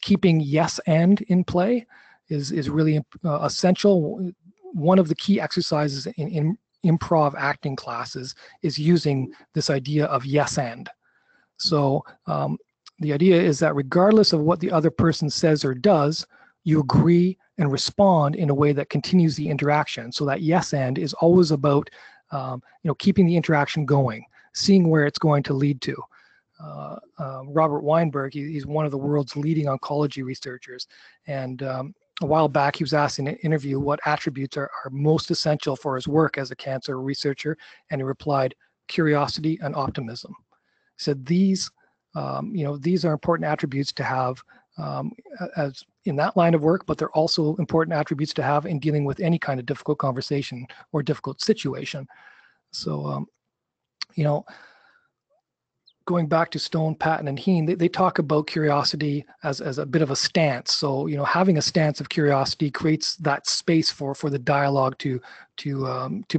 Keeping yes and in play is really essential. One of the key exercises in improv acting classes is using this idea of yes and. So the idea is that regardless of what the other person says or does, you agree and respond in a way that continues the interaction. So that yes and is always about keeping the interaction going, seeing where it's going to lead to. Robert Weinberg, he's one of the world's leading oncology researchers, and a while back he was asked in an interview what attributes are most essential for his work as a cancer researcher, and he replied, curiosity and optimism. He said these are important attributes to have as in that line of work, but they're also important attributes to have in dealing with any kind of difficult conversation or difficult situation. So, going back to Stone, Patton, and Heen, they talk about curiosity as a bit of a stance. So, having a stance of curiosity creates that space for the dialogue to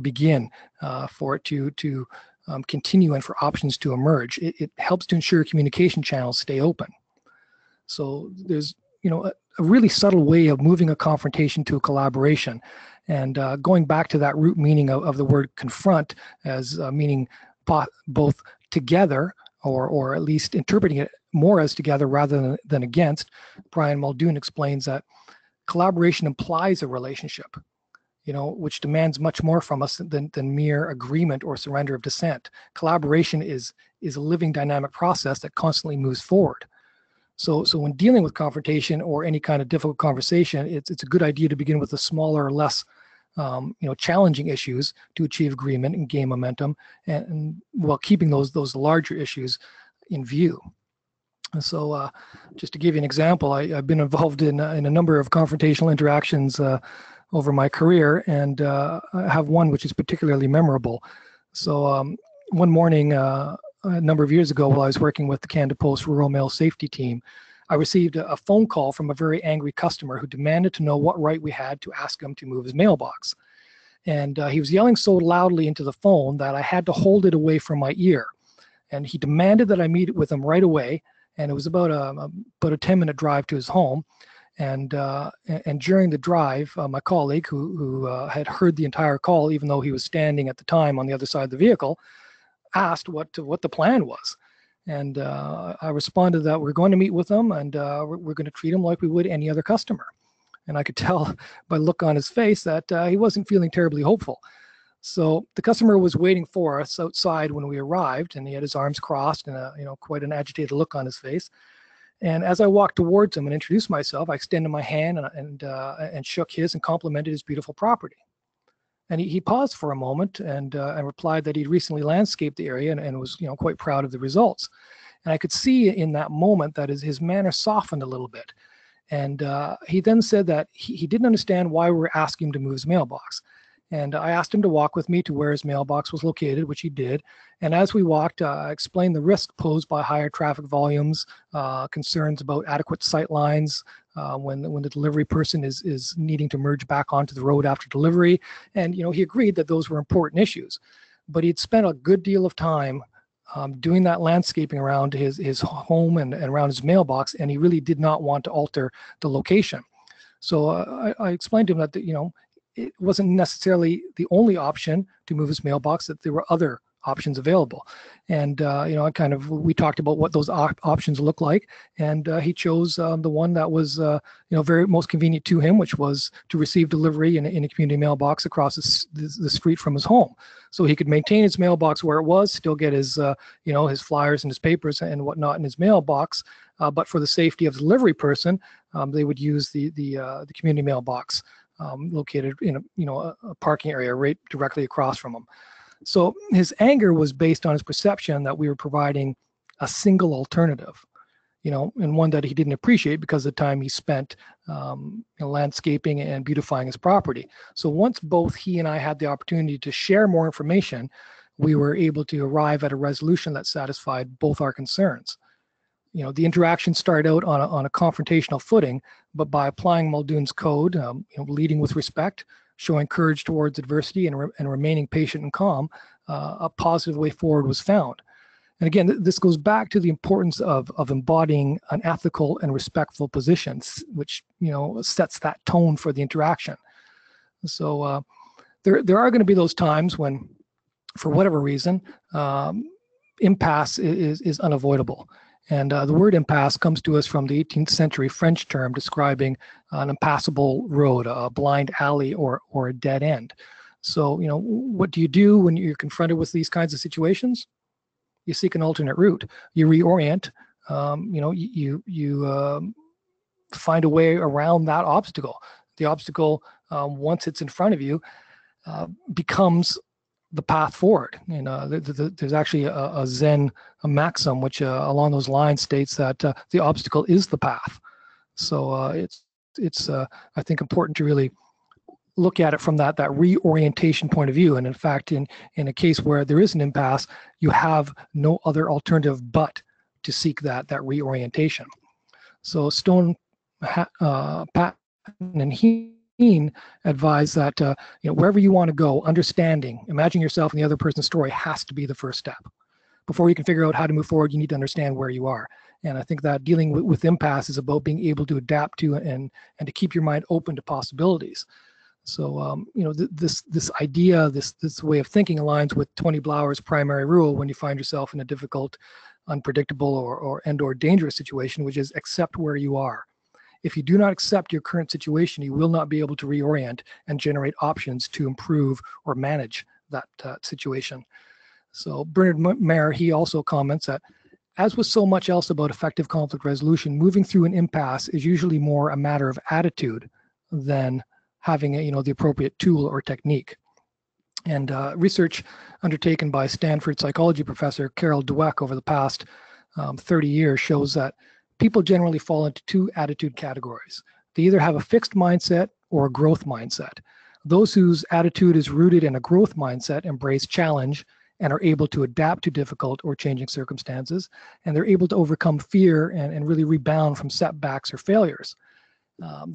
begin, for it to continue, and for options to emerge. It helps to ensure communication channels stay open. So there's a really subtle way of moving a confrontation to a collaboration, and going back to that root meaning of the word confront as meaning both together, or at least interpreting it more as together rather than against. Brian Muldoon explains that collaboration implies a relationship, which demands much more from us than mere agreement or surrender of dissent. Collaboration is a living dynamic process that constantly moves forward. So when dealing with confrontation or any kind of difficult conversation, it's a good idea to begin with the smaller, less challenging issues to achieve agreement and gain momentum, and while keeping those larger issues in view. And so just to give you an example, I've been involved in a number of confrontational interactions over my career, and I have one which is particularly memorable. So one morning, a number of years ago while I was working with the Canada Post Rural Mail Safety Team, I received a phone call from a very angry customer who demanded to know what right we had to ask him to move his mailbox. And he was yelling so loudly into the phone that I had to hold it away from my ear. And he demanded that I meet with him right away. And it was about a 10-minute drive to his home. And during the drive, my colleague, who had heard the entire call, even though he was standing at the time on the other side of the vehicle, asked what the plan was. And I responded that we're going to meet with him, and we're going to treat him like we would any other customer. And I could tell by the look on his face that he wasn't feeling terribly hopeful. So the customer was waiting for us outside when we arrived, and he had his arms crossed and quite an agitated look on his face. And as I walked towards him and introduced myself, I extended my hand and shook his and complimented his beautiful property. And he paused for a moment and replied that he'd recently landscaped the area and was quite proud of the results. And I could see in that moment that his manner softened a little bit. And he then said that he didn't understand why we were asking him to move his mailbox. And I asked him to walk with me to where his mailbox was located, which he did. And as we walked, I explained the risk posed by higher traffic volumes, concerns about adequate sight lines when the delivery person is needing to merge back onto the road after delivery. And he agreed that those were important issues. But he'd spent a good deal of time doing that landscaping around his home and around his mailbox, and he really did not want to alter the location. So I explained to him that it wasn't necessarily the only option to move his mailbox, that there were other options available. And we talked about what those options look like, and he chose the one that was very most convenient to him, which was to receive delivery in a community mailbox across the street from his home. So he could maintain his mailbox where it was, still get his his flyers and his papers and whatnot in his mailbox, but for the safety of the delivery person, they would use the community mailbox located in a parking area right directly across from him. So his anger was based on his perception that we were providing a single alternative, and one that he didn't appreciate because of the time he spent landscaping and beautifying his property. So once both he and I had the opportunity to share more information, we were able to arrive at a resolution that satisfied both our concerns. The interaction started out on a confrontational footing, but by applying Muldoon's code, leading with respect, showing courage towards adversity, and remaining patient and calm, a positive way forward was found. And again, this goes back to the importance of embodying an ethical and respectful position, which sets that tone for the interaction. So there are going to be those times when, for whatever reason, impasse is unavoidable. And the word impasse comes to us from the 18th century French term describing an impassable road, a blind alley, or a dead end. So, what do you do when you're confronted with these kinds of situations? You seek an alternate route. You reorient. You find a way around that obstacle. The obstacle, once it's in front of you, becomes the path forward. There's actually a Zen maxim which along those lines states that the obstacle is the path. So it's I think important to really look at it from that reorientation point of view. And in fact, in a case where there is an impasse, you have no other alternative but to seek that reorientation. So Stone, Patton, and Heen advise that wherever you want to go, imagine yourself in the other person's story has to be the first step. Before you can figure out how to move forward, you need to understand where you are. And I think that dealing with impasse is about being able to adapt to and to keep your mind open to possibilities. So this idea, this way of thinking aligns with Tony Blauer's primary rule when you find yourself in a difficult, unpredictable, or dangerous situation, which is accept where you are. If you do not accept your current situation, you will not be able to reorient and generate options to improve or manage that situation. So Bernard Mayer, he also comments that, as with so much else about effective conflict resolution, moving through an impasse is usually more a matter of attitude than having the appropriate tool or technique. And research undertaken by Stanford psychology professor Carol Dweck over the past 30 years shows that people generally fall into two attitude categories. They either have a fixed mindset or a growth mindset. Those whose attitude is rooted in a growth mindset embrace challenge and are able to adapt to difficult or changing circumstances, and they're able to overcome fear and really rebound from setbacks or failures.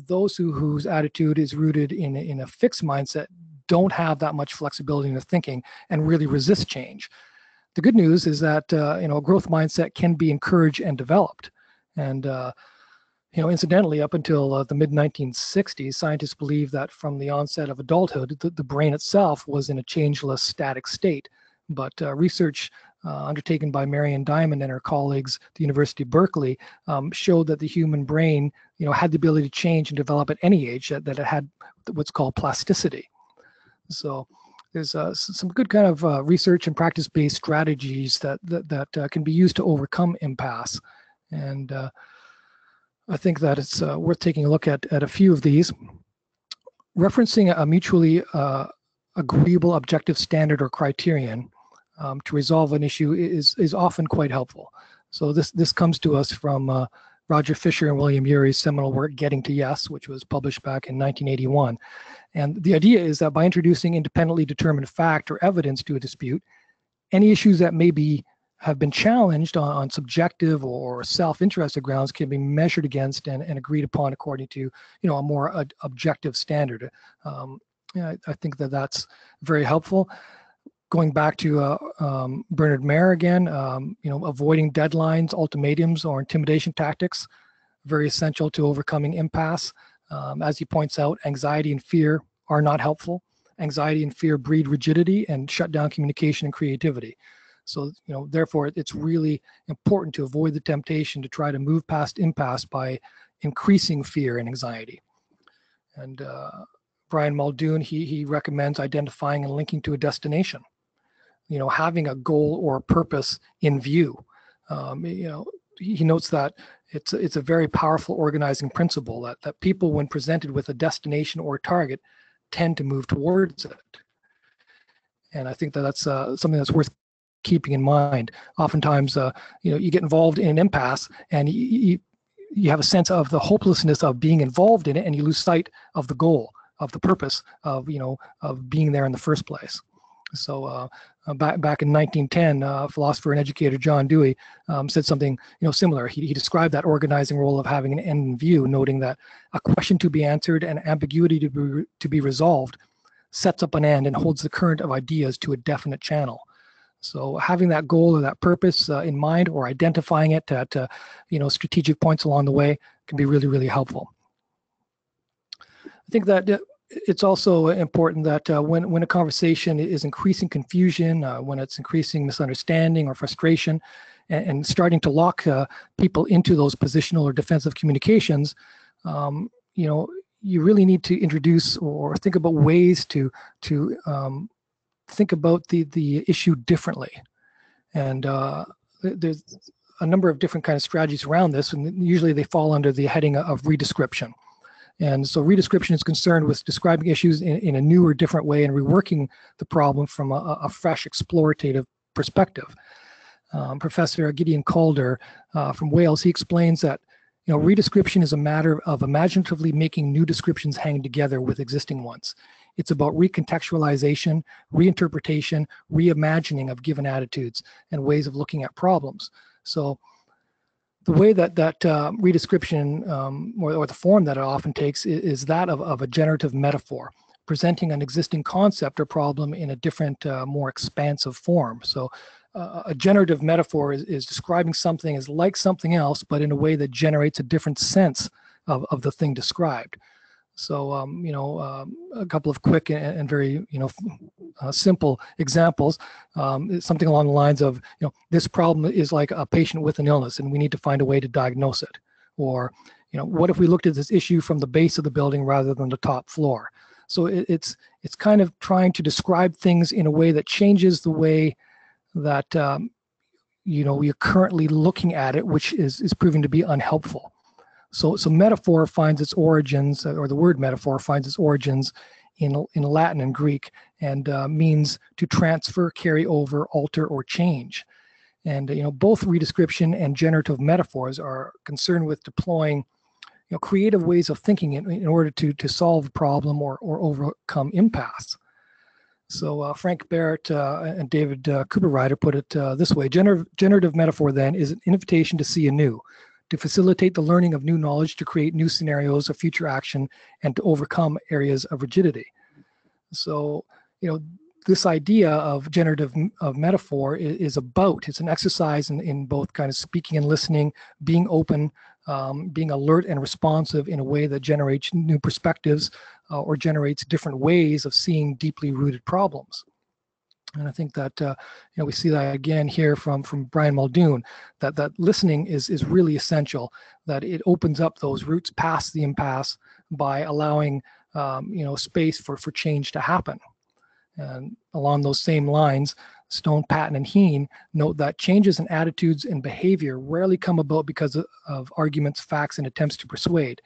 Those whose attitude is rooted in a fixed mindset don't have that much flexibility in their thinking and really resist change. The good news is that a growth mindset can be encouraged and developed. And incidentally, up until the mid-1960s, scientists believed that from the onset of adulthood, the brain itself was in a changeless, static state. But research undertaken by Marion Diamond and her colleagues at the University of Berkeley showed that the human brain, had the ability to change and develop at any age, that it had what's called plasticity. So there's some good kind of research and practice-based strategies that can be used to overcome impasse. And I think that it's worth taking a look at a few of these. Referencing a mutually agreeable objective standard or criterion to resolve an issue is often quite helpful. So this comes to us from Roger Fisher and William Urey's seminal work, Getting to Yes, which was published back in 1981. And the idea is that by introducing independently determined fact or evidence to a dispute, any issues that have been challenged on subjective or self-interested grounds can be measured against and agreed upon according to a more objective standard. I think that's very helpful. Going back to Bernard Mayer again, avoiding deadlines, ultimatums, or intimidation tactics, very essential to overcoming impasse. As he points out, anxiety and fear are not helpful. Anxiety and fear breed rigidity and shut down communication and creativity. So, therefore, it's really important to avoid the temptation to try to move past impasse by increasing fear and anxiety. And Brian Muldoon, he recommends identifying and linking to a destination. Having a goal or a purpose in view. He notes that it's a very powerful organizing principle that people, when presented with a destination or a target, tend to move towards it. And I think that's something that's worth keeping in mind. Oftentimes, you get involved in an impasse and you have a sense of the hopelessness of being involved in it, and you lose sight of the goal, of the purpose of being there in the first place. So back in 1910, philosopher and educator John Dewey said something similar. He described that organizing role of having an end in view, noting that a question to be answered and ambiguity to be resolved sets up an end and holds the current of ideas to a definite channel. So having that goal or that purpose in mind, or identifying it at strategic points along the way, can be really, really helpful. I think that it's also important that when a conversation is increasing confusion, when it's increasing misunderstanding or frustration, and starting to lock people into those positional or defensive communications, you really need to introduce or think about ways to think about the issue differently. And there's a number of different kind of strategies around this, and usually they fall under the heading of redescription. And so redescription is concerned with describing issues in a new or different way and reworking the problem from a fresh explorative perspective. Professor Gideon Calder from Wales, he explains that redescription is a matter of imaginatively making new descriptions hang together with existing ones. It's about recontextualization, reinterpretation, reimagining of given attitudes and ways of looking at problems. So the way that redescription or the form that it often takes is that of a generative metaphor, presenting an existing concept or problem in a different, more expansive form. So a generative metaphor is describing something as like something else, but in a way that generates a different sense of the thing described. So, a couple of quick and very, simple examples, something along the lines of, this problem is like a patient with an illness and we need to find a way to diagnose it. Or, what if we looked at this issue from the base of the building rather than the top floor? So it's kind of trying to describe things in a way that changes the way that, we are currently looking at it, which is proving to be unhelpful. So metaphor finds its origins, or the word metaphor finds its origins in Latin and Greek, and means to transfer, carry over, alter, or change. And both redescription and generative metaphors are concerned with deploying creative ways of thinking in order to solve a problem or overcome impasse. So Frank Barrett and David Cooperrider put it this way: generative metaphor then is an invitation to see anew, to facilitate the learning of new knowledge, to create new scenarios of future action, and to overcome areas of rigidity. So, this idea of generative metaphor is it's an exercise in both kind of speaking and listening, being open, being alert and responsive in a way that generates new perspectives or generates different ways of seeing deeply rooted problems. And I think that we see that again here from Brian Muldoon, that listening is really essential, that it opens up those roots past the impasse by allowing space for change to happen. And along those same lines, Stone, Patton, and Heen note that changes in attitudes and behavior rarely come about because of arguments, facts, and attempts to persuade.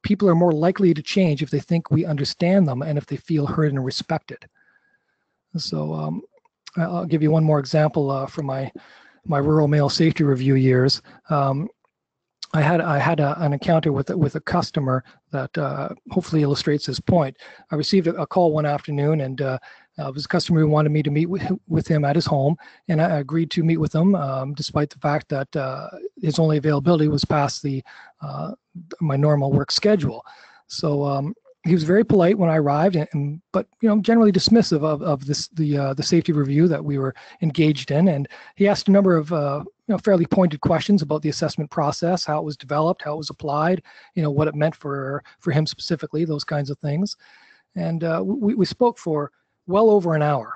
People are more likely to change if they think we understand them and if they feel heard and respected. So I'll give you one more example from my rural mail safety review years. I had an encounter with a customer that hopefully illustrates this point. I received a call one afternoon, and it was a customer who wanted me to meet with him at his home, and I agreed to meet with him despite the fact that his only availability was past my normal work schedule. So he was very polite when I arrived, but generally dismissive of the safety review that we were engaged in, and he asked a number of fairly pointed questions about the assessment process, how it was developed, how it was applied, what it meant for him specifically, those kinds of things. And we spoke for well over an hour.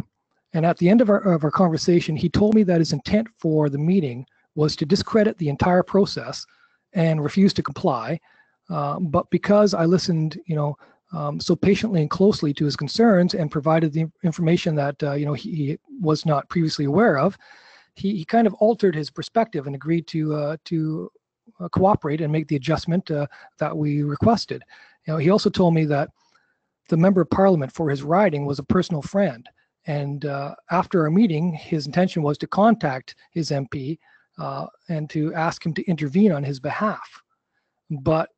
And at the end of our conversation, he told me that his intent for the meeting was to discredit the entire process and refuse to comply. But because I listened, so patiently and closely to his concerns and provided the information that he was not previously aware of, he kind of altered his perspective and agreed to cooperate and make the adjustment that we requested. He also told me that the member of parliament for his riding was a personal friend, and after our meeting, his intention was to contact his MP and to ask him to intervene on his behalf. But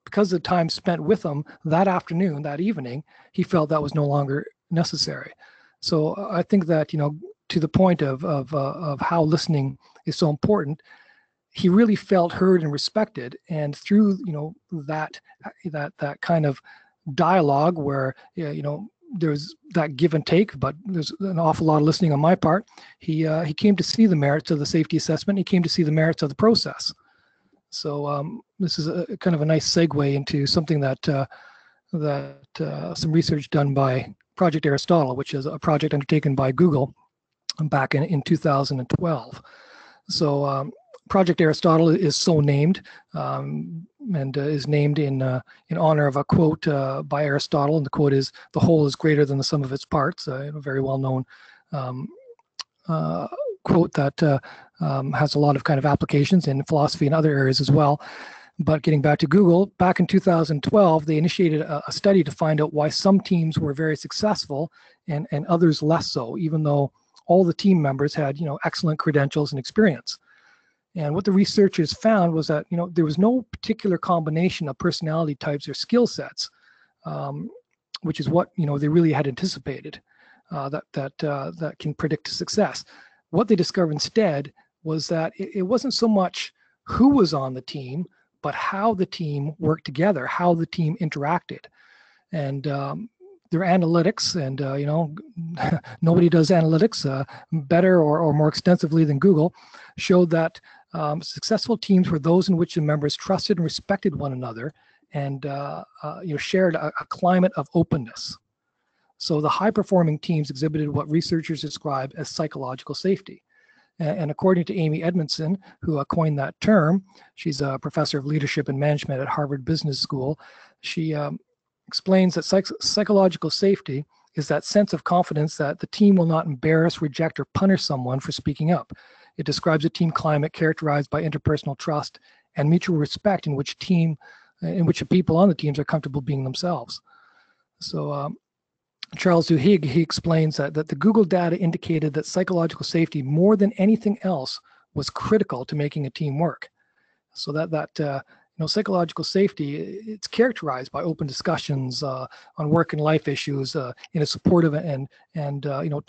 because of the time spent with him that afternoon, that evening, he felt that was no longer necessary. So I think that, to the point of how listening is so important, he really felt heard and respected. And through, that kind of dialogue where, there's that give and take, but there's an awful lot of listening on my part, he came to see the merits of the safety assessment. He came to see the merits of the process. So this is a kind of a nice segue into something that some research done by Project Aristotle, which is a project undertaken by Google back in 2012. So Project Aristotle is so named and is named in honor of a quote by Aristotle, and the quote is, "The whole is greater than the sum of its parts," a very well-known quote that has a lot of kind of applications in philosophy and other areas as well. But getting back to Google, back in 2012, they initiated a study to find out why some teams were very successful and others less so, even though all the team members had excellent credentials and experience. And what the researchers found was that there was no particular combination of personality types or skill sets, which is what they really had anticipated that can predict success. What they discovered instead was that it wasn't so much who was on the team, but how the team worked together, how the team interacted. And their analytics, and nobody does analytics better or more extensively than Google, showed that successful teams were those in which the members trusted and respected one another and shared a climate of openness. So the high-performing teams exhibited what researchers describe as psychological safety. And according to Amy Edmondson, who coined that term, she's a professor of leadership and management at Harvard Business School. She explains that psychological safety is that sense of confidence that the team will not embarrass, reject, or punish someone for speaking up. It describes a team climate characterized by interpersonal trust and mutual respect in which the people on the teams are comfortable being themselves. So Charles Duhigg, he explains that the Google data indicated that psychological safety, more than anything else, was critical to making a team work. So that psychological safety, it's characterized by open discussions on work and life issues in a supportive and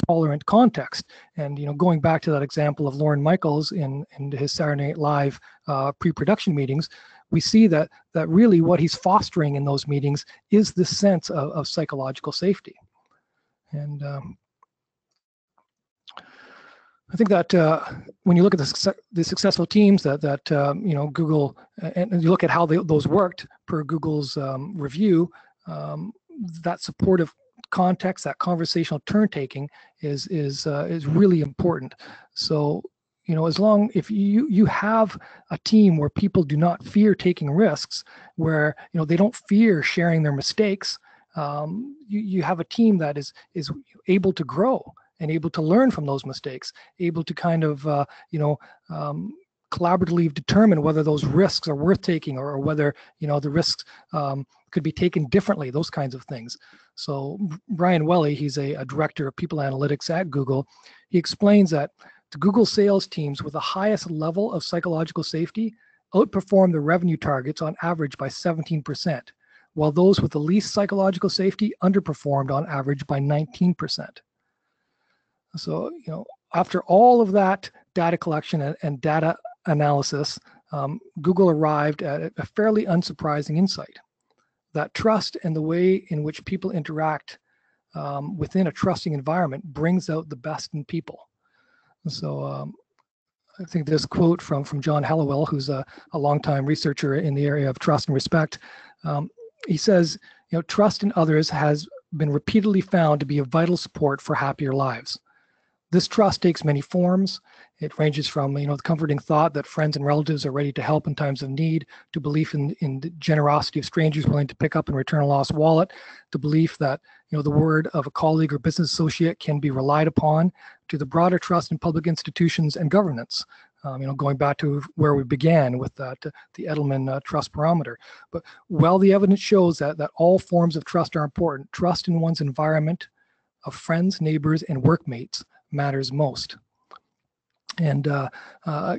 tolerant context. And going back to that example of Lorne Michaels in his Saturday Night Live pre-production meetings, we see that really what he's fostering in those meetings is this sense of psychological safety. And I think that when you look at the successful teams that Google, and you look at how those worked per Google's review, that supportive context, that conversational turn taking is really important. So if you have a team where people do not fear taking risks, where they don't fear sharing their mistakes, you have a team that is able to grow and able to learn from those mistakes, able to kind of, collaboratively determine whether those risks are worth taking or whether, the risks could be taken differently, those kinds of things. So Brian Welly, he's a director of people analytics at Google. He explains that the Google sales teams with the highest level of psychological safety outperform the revenue targets on average by 17%, while those with the least psychological safety underperformed on average by 19%. So, after all of that data collection and data analysis, Google arrived at a fairly unsurprising insight, that trust and the way in which people interact within a trusting environment brings out the best in people. So I think this quote from John Hallowell, who's a longtime researcher in the area of trust and respect, he says, trust in others has been repeatedly found to be a vital support for happier lives. This trust takes many forms. It ranges from, the comforting thought that friends and relatives are ready to help in times of need, to belief in the generosity of strangers willing to pick up and return a lost wallet, to belief that, the word of a colleague or business associate can be relied upon, to the broader trust in public institutions and governance. Going back to where we began with that, the Edelman Trust Barometer. But while the evidence shows that all forms of trust are important, trust in one's environment of friends, neighbors, and workmates matters most. And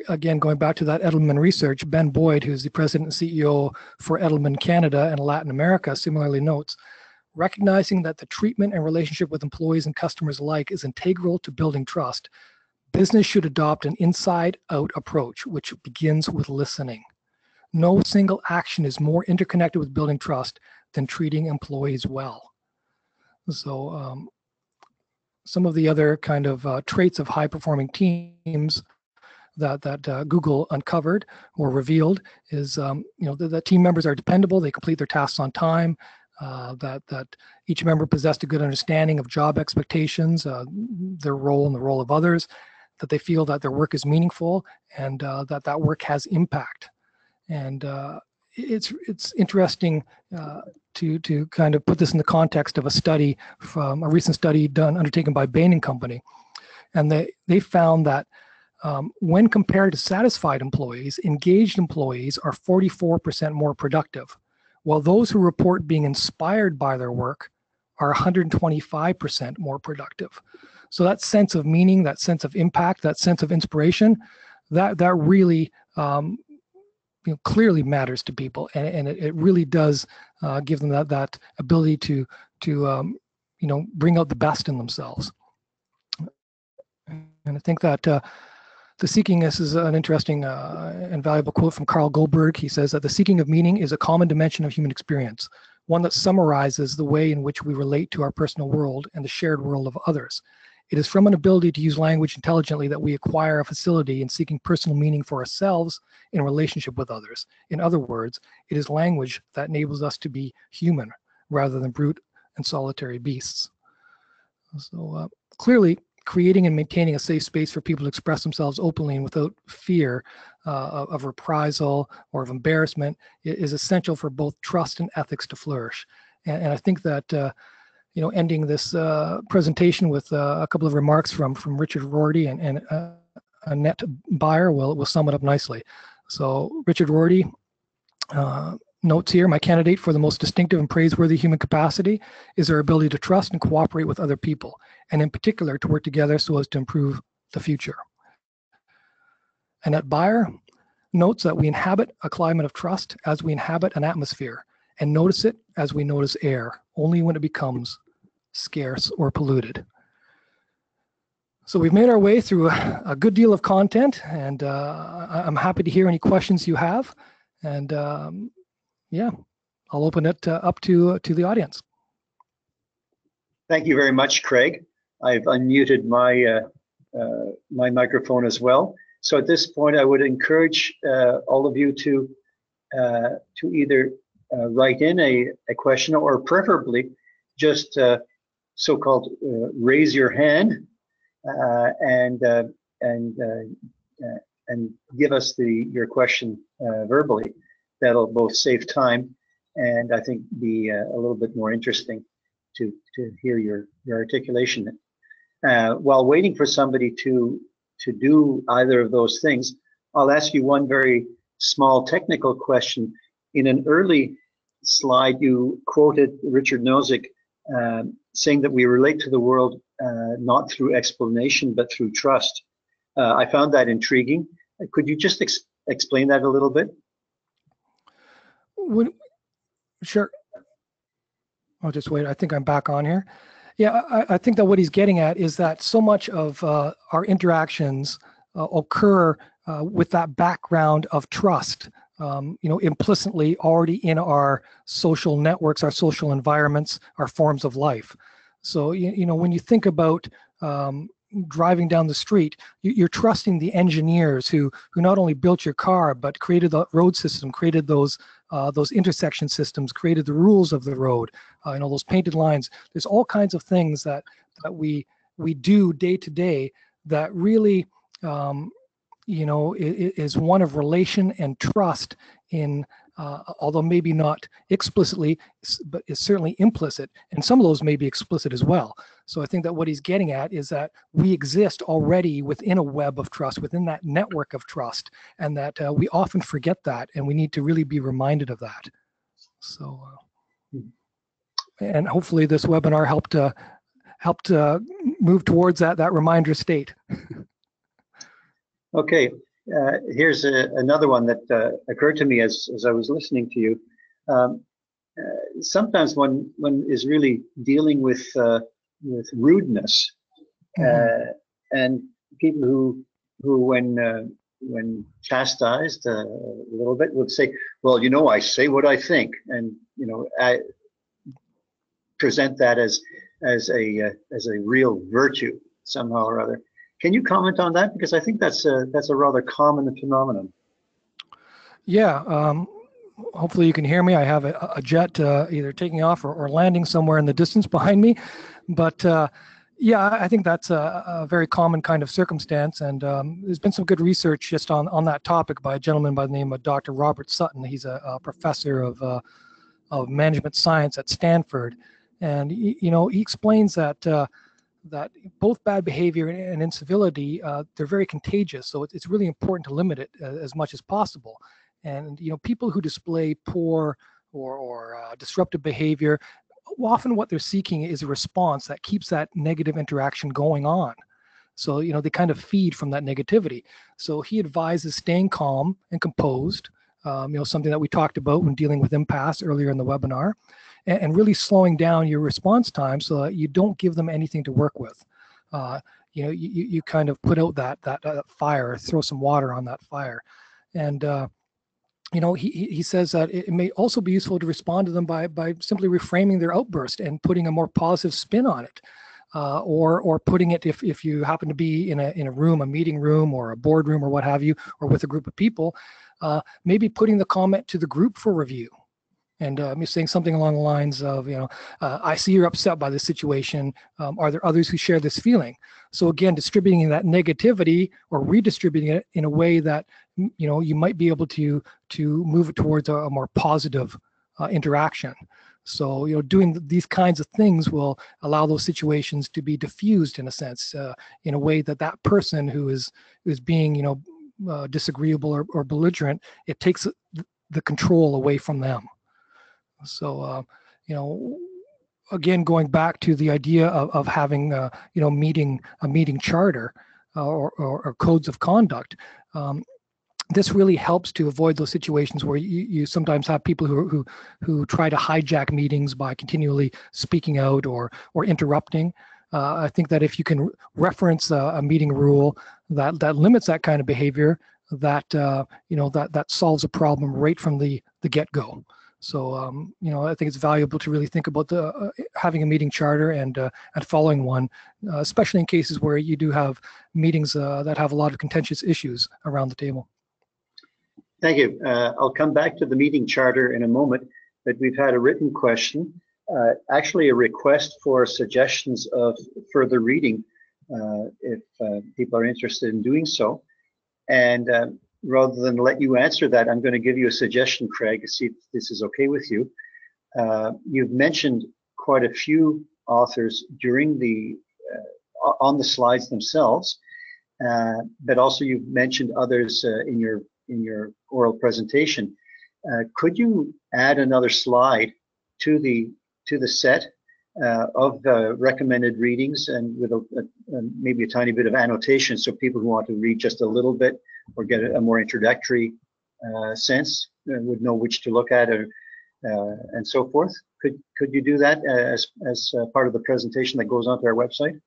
again, going back to that Edelman research, Ben Boyd, who's the president and CEO for Edelman Canada and Latin America, similarly notes, recognizing that the treatment and relationship with employees and customers alike is integral to building trust, business should adopt an inside-out approach, which begins with listening. No single action is more interconnected with building trust than treating employees well. So some of the other kind of traits of high-performing teams that Google uncovered or revealed is, that team members are dependable, they complete their tasks on time, that each member possessed a good understanding of job expectations, their role and the role of others, that they feel that their work is meaningful, and that work has impact. And it's interesting to kind of put this in the context of a study from a recent study undertaken by Bain & Company. And they found that when compared to satisfied employees, engaged employees are 44% more productive, while those who report being inspired by their work are 125% more productive. So that sense of meaning, that sense of impact, that sense of inspiration, that really clearly matters to people, and it really does give them that ability to bring out the best in themselves. And I think that the seeking, this is an interesting and valuable quote from Carl Goldberg. He says that the seeking of meaning is a common dimension of human experience, one that summarizes the way in which we relate to our personal world and the shared world of others. It is from an ability to use language intelligently that we acquire a facility in seeking personal meaning for ourselves in relationship with others. In other words, it is language that enables us to be human rather than brute and solitary beasts. So clearly, creating and maintaining a safe space for people to express themselves openly and without fear of reprisal or of embarrassment is essential for both trust and ethics to flourish. And I think that ending this presentation with a couple of remarks from Richard Rorty and Annette Beyer will sum it up nicely. So Richard Rorty notes here, my candidate for the most distinctive and praiseworthy human capacity is their ability to trust and cooperate with other people, and in particular to work together so as to improve the future. Annette Beyer notes that we inhabit a climate of trust as we inhabit an atmosphere, and notice it as we notice air, only when it becomes scarce or polluted. So we've made our way through a good deal of content, and I'm happy to hear any questions you have. And yeah, I'll open it up to the audience. Thank you very much, Craig. I've unmuted my my microphone as well. So at this point, I would encourage all of you to either write in a question, or preferably just so-called raise your hand and give us your question verbally. That'll both save time and I think be a little bit more interesting to hear your articulation. While waiting for somebody to do either of those things, I'll ask you one very small technical question. In an early slide, you quoted Richard Nozick saying that we relate to the world not through explanation, but through trust. I found that intriguing. Could you just explain that a little bit? Sure. I'll just wait. I think I'm back on here. Yeah, I think that what he's getting at is that so much of our interactions occur with that background of trust, implicitly already in our social networks, our social environments, our forms of life. So, when you think about driving down the street, you're trusting the engineers who not only built your car, but created the road system, created those intersection systems, created the rules of the road, those painted lines. There's all kinds of things that we do day to day that really, is one of relation and trust in, although maybe not explicitly, but is certainly implicit. And some of those may be explicit as well. So I think that what he's getting at is that we exist already within a web of trust, within that network of trust, and that we often forget that, and we need to really be reminded of that. So, and hopefully this webinar helped move towards that reminder state. Okay, here's another one that occurred to me as I was listening to you. Sometimes one is really dealing with rudeness, and people who when chastised a little bit would say, "Well, I say what I think," and I present that as a real virtue somehow or other. Can you comment on that? Because I think that's a rather common phenomenon. Yeah, hopefully you can hear me. I have a jet either taking off or landing somewhere in the distance behind me. But yeah, I think that's a very common kind of circumstance. And there's been some good research just on that topic by a gentleman by the name of Dr. Robert Sutton. He's a professor of management science at Stanford. And he explains that both bad behavior and incivility, they're very contagious. So it's really important to limit it as much as possible. And people who display poor or disruptive behavior, often what they're seeking is a response that keeps that negative interaction going on. So they kind of feed from that negativity. So he advises staying calm and composed, something that we talked about when dealing with impasse earlier in the webinar, and really slowing down your response time so that you don't give them anything to work with. You kind of put out that fire, throw some water on that fire. And he says that it may also be useful to respond to them by simply reframing their outburst and putting a more positive spin on it, or putting it, if you happen to be in a room, a meeting room or a boardroom or what have you, or with a group of people, maybe putting the comment to the group for review. And saying something along the lines of, I see you're upset by this situation. Are there others who share this feeling? So again, distributing that negativity or redistributing it in a way that, you might be able to move it towards a more positive interaction. So, doing these kinds of things will allow those situations to be diffused in a sense, in a way that person who is being, disagreeable or belligerent, it takes the control away from them. So, again, going back to the idea of having, a meeting charter or codes of conduct, this really helps to avoid those situations where you sometimes have people who try to hijack meetings by continually speaking out or interrupting. I think that if you can reference a meeting rule that limits that kind of behavior, that that solves a problem right from the get-go. So I think it's valuable to really think about having a meeting charter and following one, especially in cases where you do have meetings that have a lot of contentious issues around the table. Thank you. I'll come back to the meeting charter in a moment, but we've had a written question, actually a request for suggestions of further reading, if people are interested in doing so. And rather than let you answer that, I'm going to give you a suggestion, Craig, to see if this is okay with you. You've mentioned quite a few authors during on the slides themselves, but also you've mentioned others in your oral presentation. Could you add another slide to the set of the recommended readings, and with maybe a tiny bit of annotation, so people who want to read just a little bit or get a more introductory sense would know which to look at, and so forth? Could you do that as part of the presentation that goes onto our website?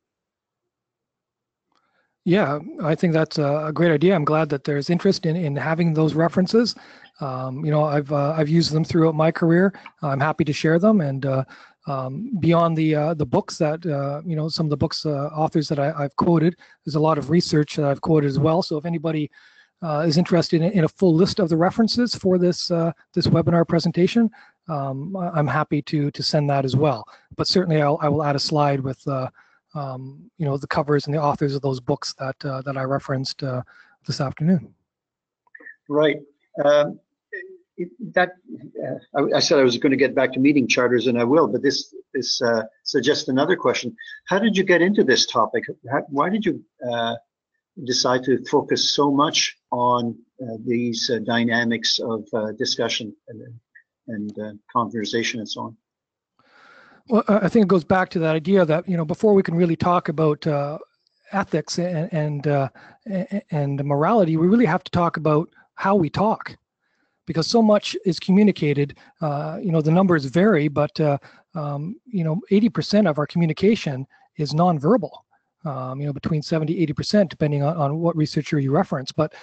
Yeah, I think that's a great idea. I'm glad that there's interest in having those references. I've used them throughout my career. I'm happy to share them, and beyond the books that some of the books authors that I've quoted, there's a lot of research that I've quoted as well. So if anybody is interested in a full list of the references for this webinar presentation, I'm happy to send that as well. But certainly I will add a slide with the covers and the authors of those books that I referenced this afternoon. Right. I said I was going to get back to meeting charters, and I will, but this suggests another question. How did you get into this topic? Why did you decide to focus so much on these dynamics of discussion and conversation and so on? Well, I think it goes back to that idea that before we can really talk about ethics and morality, we really have to talk about how we talk, because so much is communicated. The numbers vary, but 80% of our communication is nonverbal. Between 70-80%, depending on what researcher you reference. But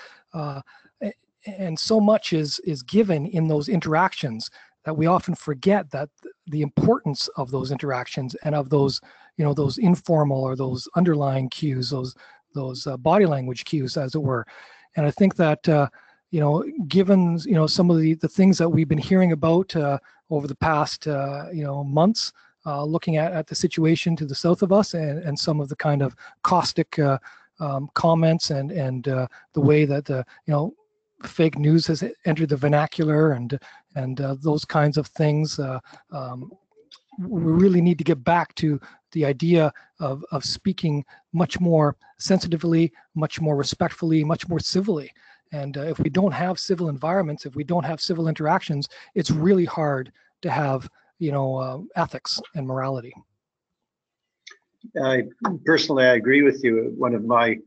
and so much is given in those interactions that we often forget that the importance of those interactions and of those those informal or those underlying cues, those body language cues, as it were. And I think that given some of the things that we've been hearing about over the past months, looking at the situation to the south of us, and some of the kind of caustic comments and the way that fake news has entered the vernacular and those kinds of things. We really need to get back to the idea of speaking much more sensitively, much more respectfully, much more civilly. And if we don't have civil environments, if we don't have civil interactions, it's really hard to have ethics and morality. Personally, I agree with you. One of my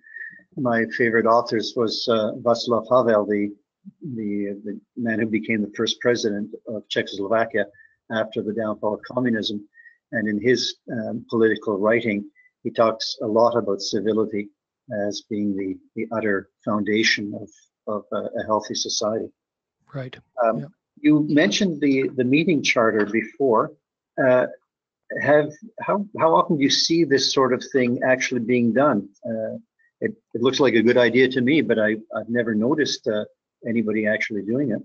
favorite authors was Václav Havel, the man who became the first president of Czechoslovakia after the downfall of communism. And in his political writing, he talks a lot about civility as being the utter foundation of a healthy society. Right. Yeah. You mentioned the meeting charter before. How often do you see this sort of thing actually being done? It looks like a good idea to me, but I've never noticed anybody actually doing it.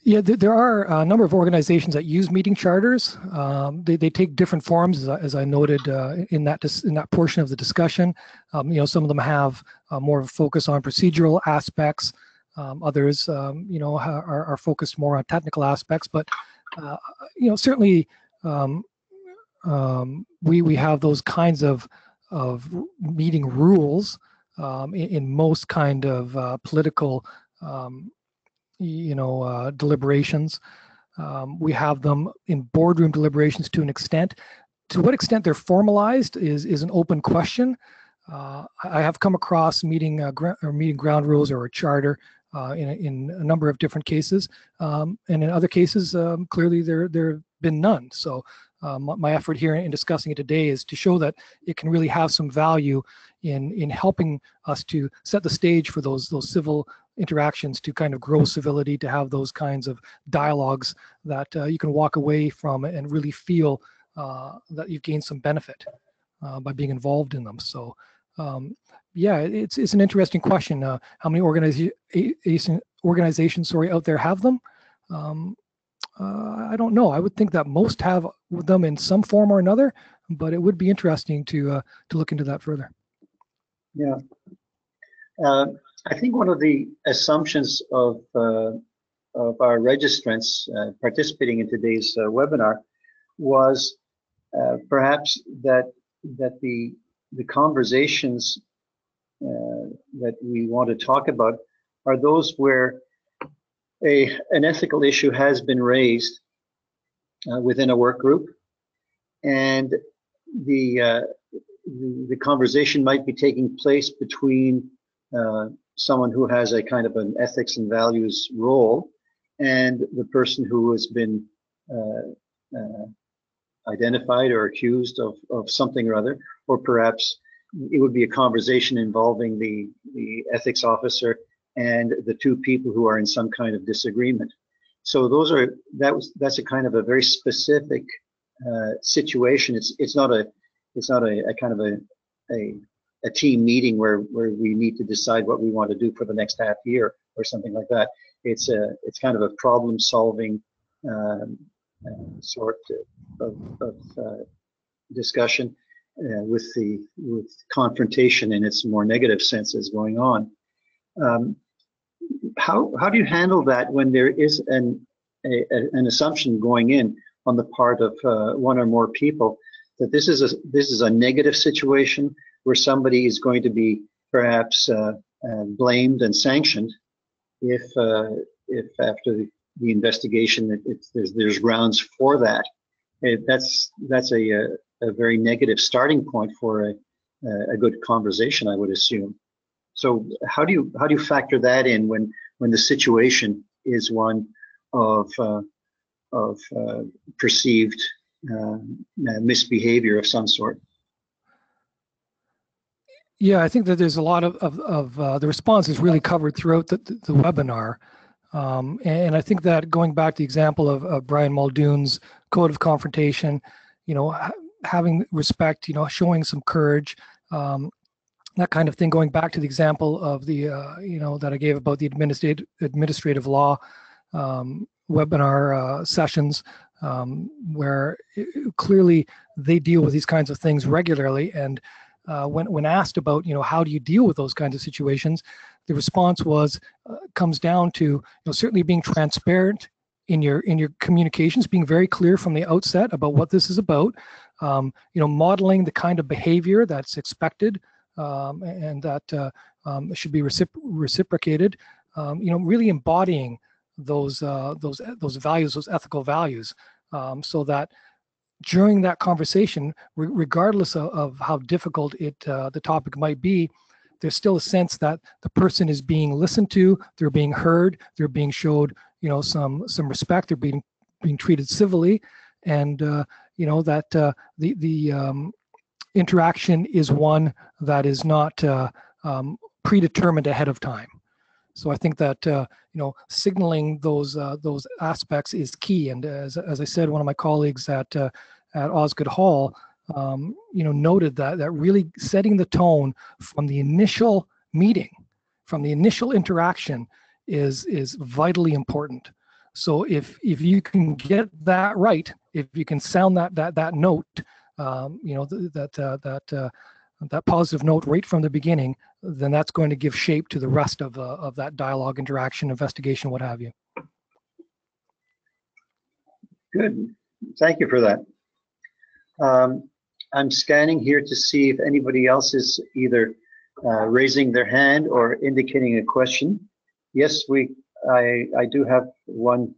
Yeah, there are a number of organizations that use meeting charters. They take different forms, as I noted in that portion of the discussion. Some of them have more of a focus on procedural aspects. Others, are focused more on technical aspects. But certainly we have those kinds of meeting rules in most kind of political deliberations. We have them in boardroom deliberations to an extent. To what extent they're formalized is an open question. I have come across meeting ground rules or a charter in a number of different cases, and in other cases, clearly there have been none. So my effort here in discussing it today is to show that it can really have some value in helping us to set the stage for those civil interactions, to kind of grow civility, to have those kinds of dialogues that you can walk away from and really feel that you've gained some benefit by being involved in them. So yeah, it's an interesting question. How many organizations out there have them? I don't know. I would think that most have them in some form or another, but it would be interesting to look into that further. Yeah. I think one of the assumptions of our registrants participating in today's webinar was perhaps that the conversations that we want to talk about are those where an ethical issue has been raised within a work group, and the conversation might be taking place between someone who has a kind of an ethics and values role and the person who has been identified or accused of something or other, or perhaps it would be a conversation involving the ethics officer and the two people who are in some kind of disagreement. So that's a kind of a very specific situation. It's not a kind of a team meeting where we need to decide what we want to do for the next half year or something like that. It's kind of a problem solving sort of discussion with confrontation in its more negative senses going on. How do you handle that when there is an assumption going in on the part of one or more people that this is a negative situation where somebody is going to be perhaps blamed and sanctioned if after the investigation there's grounds for that? That's a very negative starting point for a good conversation, I would assume. So how do you factor that in when the situation is one of perceived misbehavior of some sort? Yeah, I think that there's a lot of the response is really covered throughout the webinar. And I think that going back to the example of Brian Muldoon's code of confrontation, having respect, showing some courage, that kind of thing, going back to the example of the, that I gave about the administrative law webinar sessions, where clearly they deal with these kinds of things regularly. And when asked about, how do you deal with those kinds of situations, the response was, comes down to, certainly being transparent in your communications, being very clear from the outset about what this is about, modeling the kind of behavior that's expected, and that should be reciprocated, really embodying those values, those ethical values, so that during that conversation, regardless of how difficult the topic might be, there's still a sense that the person is being listened to, they're being heard, they're being showed, some respect, they're being treated civilly, and that the interaction is one that is not predetermined ahead of time. So I think that signaling those aspects is key. And as I said, one of my colleagues at Osgoode Hall, noted that really setting the tone from the initial meeting, from the initial interaction, is vitally important. So if you can get that right, if you can sound that note, that positive note right from the beginning, then that's going to give shape to the rest of that dialogue, interaction, investigation, what have you. Good, thank you for that. I'm scanning here to see if anybody else is either raising their hand or indicating a question. Yes, I do have one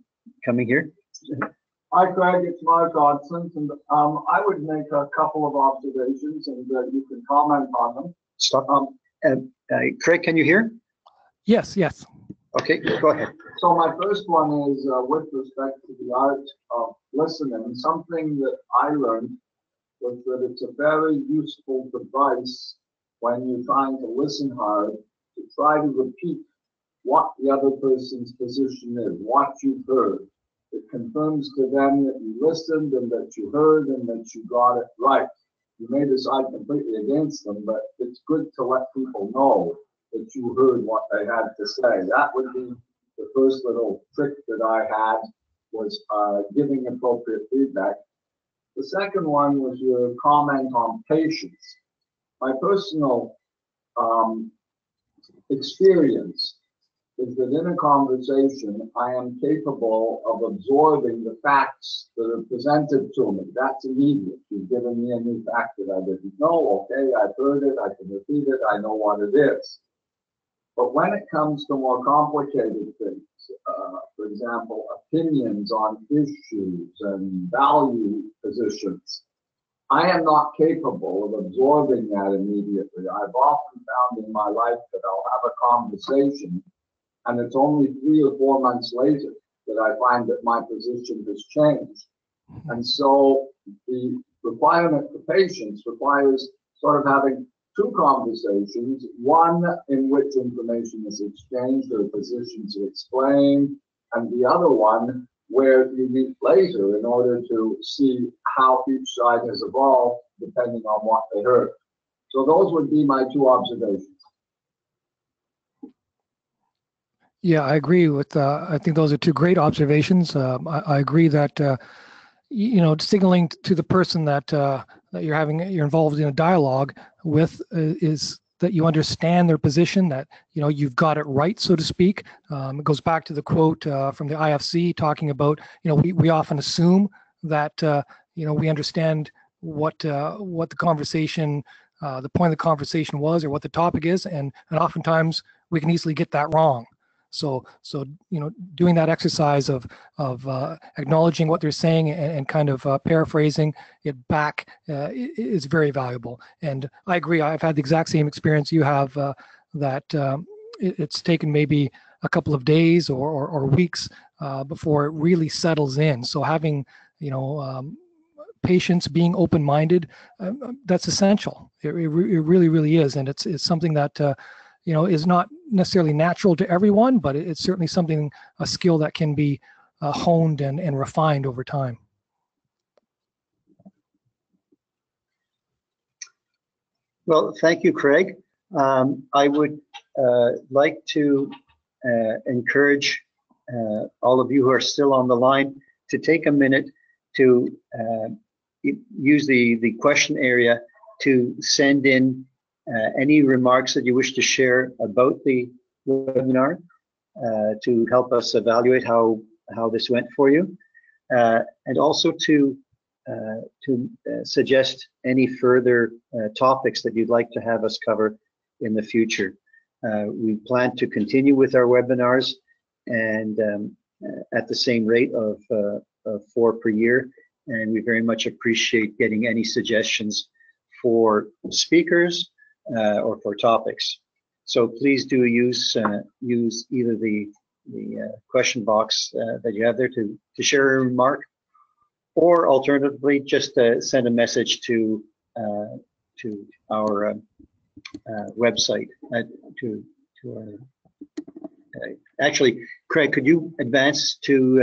coming here. Hi, Craig, it's Mark Hodson, and I would make a couple of observations, and you can comment on them. Stop. Craig, can you hear? Yes, yes. Okay, go ahead. So my first one is with respect to the art of listening. Something that I learned was that it's a very useful device when you're trying to listen hard to try to repeat what the other person's position is, what you've heard. It confirms to them that you listened and that you heard and that you got it right. You may decide completely against them, but it's good to let people know that you heard what they had to say. That would be the first little trick that I had, was giving appropriate feedback. The second one was your comment on patience. My personal experience is that in a conversation, I am capable of absorbing the facts that are presented to me. That's immediate. You've given me a new fact that I didn't know. Okay, I've heard it, I can repeat it, I know what it is. But when it comes to more complicated things, for example, opinions on issues and value positions, I am not capable of absorbing that immediately. I've often found in my life that I'll have a conversation and it's only 3 or 4 months later that I find that my position has changed. And so the requirement for patience requires sort of having 2 conversations, one in which information is exchanged or positions are explained, and the other one where you meet later in order to see how each side has evolved depending on what they heard. So those would be my 2 observations. Yeah, I agree with, I think those are 2 great observations. I agree that, you know, signaling to the person that, that you're involved in a dialogue with is that you understand their position, that, you know, you've got it right, so to speak. It goes back to the quote from the IFC talking about, you know, we often assume that, you know, we understand what the conversation, the point of the conversation was, or what the topic is, and oftentimes we can easily get that wrong. So you know, doing that exercise of acknowledging what they're saying and kind of paraphrasing it back is very valuable. And I agree. I've had the exact same experience you have. That it's taken maybe a couple of days or weeks before it really settles in. So having, you know, patience, being open-minded, that's essential. It really is, and it's something that you know, is not necessarily natural to everyone, but it's certainly something, a skill that can be honed and refined over time. Well, thank you, Craig. I would like to encourage all of you who are still on the line to take a minute to use the question area to send in any remarks that you wish to share about the webinar to help us evaluate how this went for you, and also to suggest any further topics that you'd like to have us cover in the future. We plan to continue with our webinars and at the same rate of 4 per year, and we very much appreciate getting any suggestions for speakers or for topics. So please do use either the question box that you have there to share a remark, or alternatively just send a message to our website. Actually, Craig, could you advance to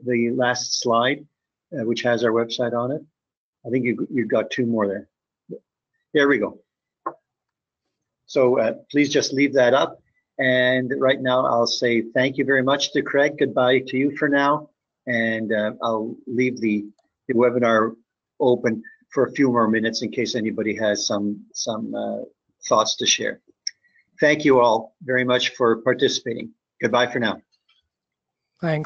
the last slide, which has our website on it? I think you've got 2 more there. There we go. So please just leave that up. And right now I'll say thank you very much to Craig. Goodbye to you for now. And I'll leave the webinar open for a few more minutes in case anybody has some thoughts to share. Thank you all very much for participating. Goodbye for now. Thanks.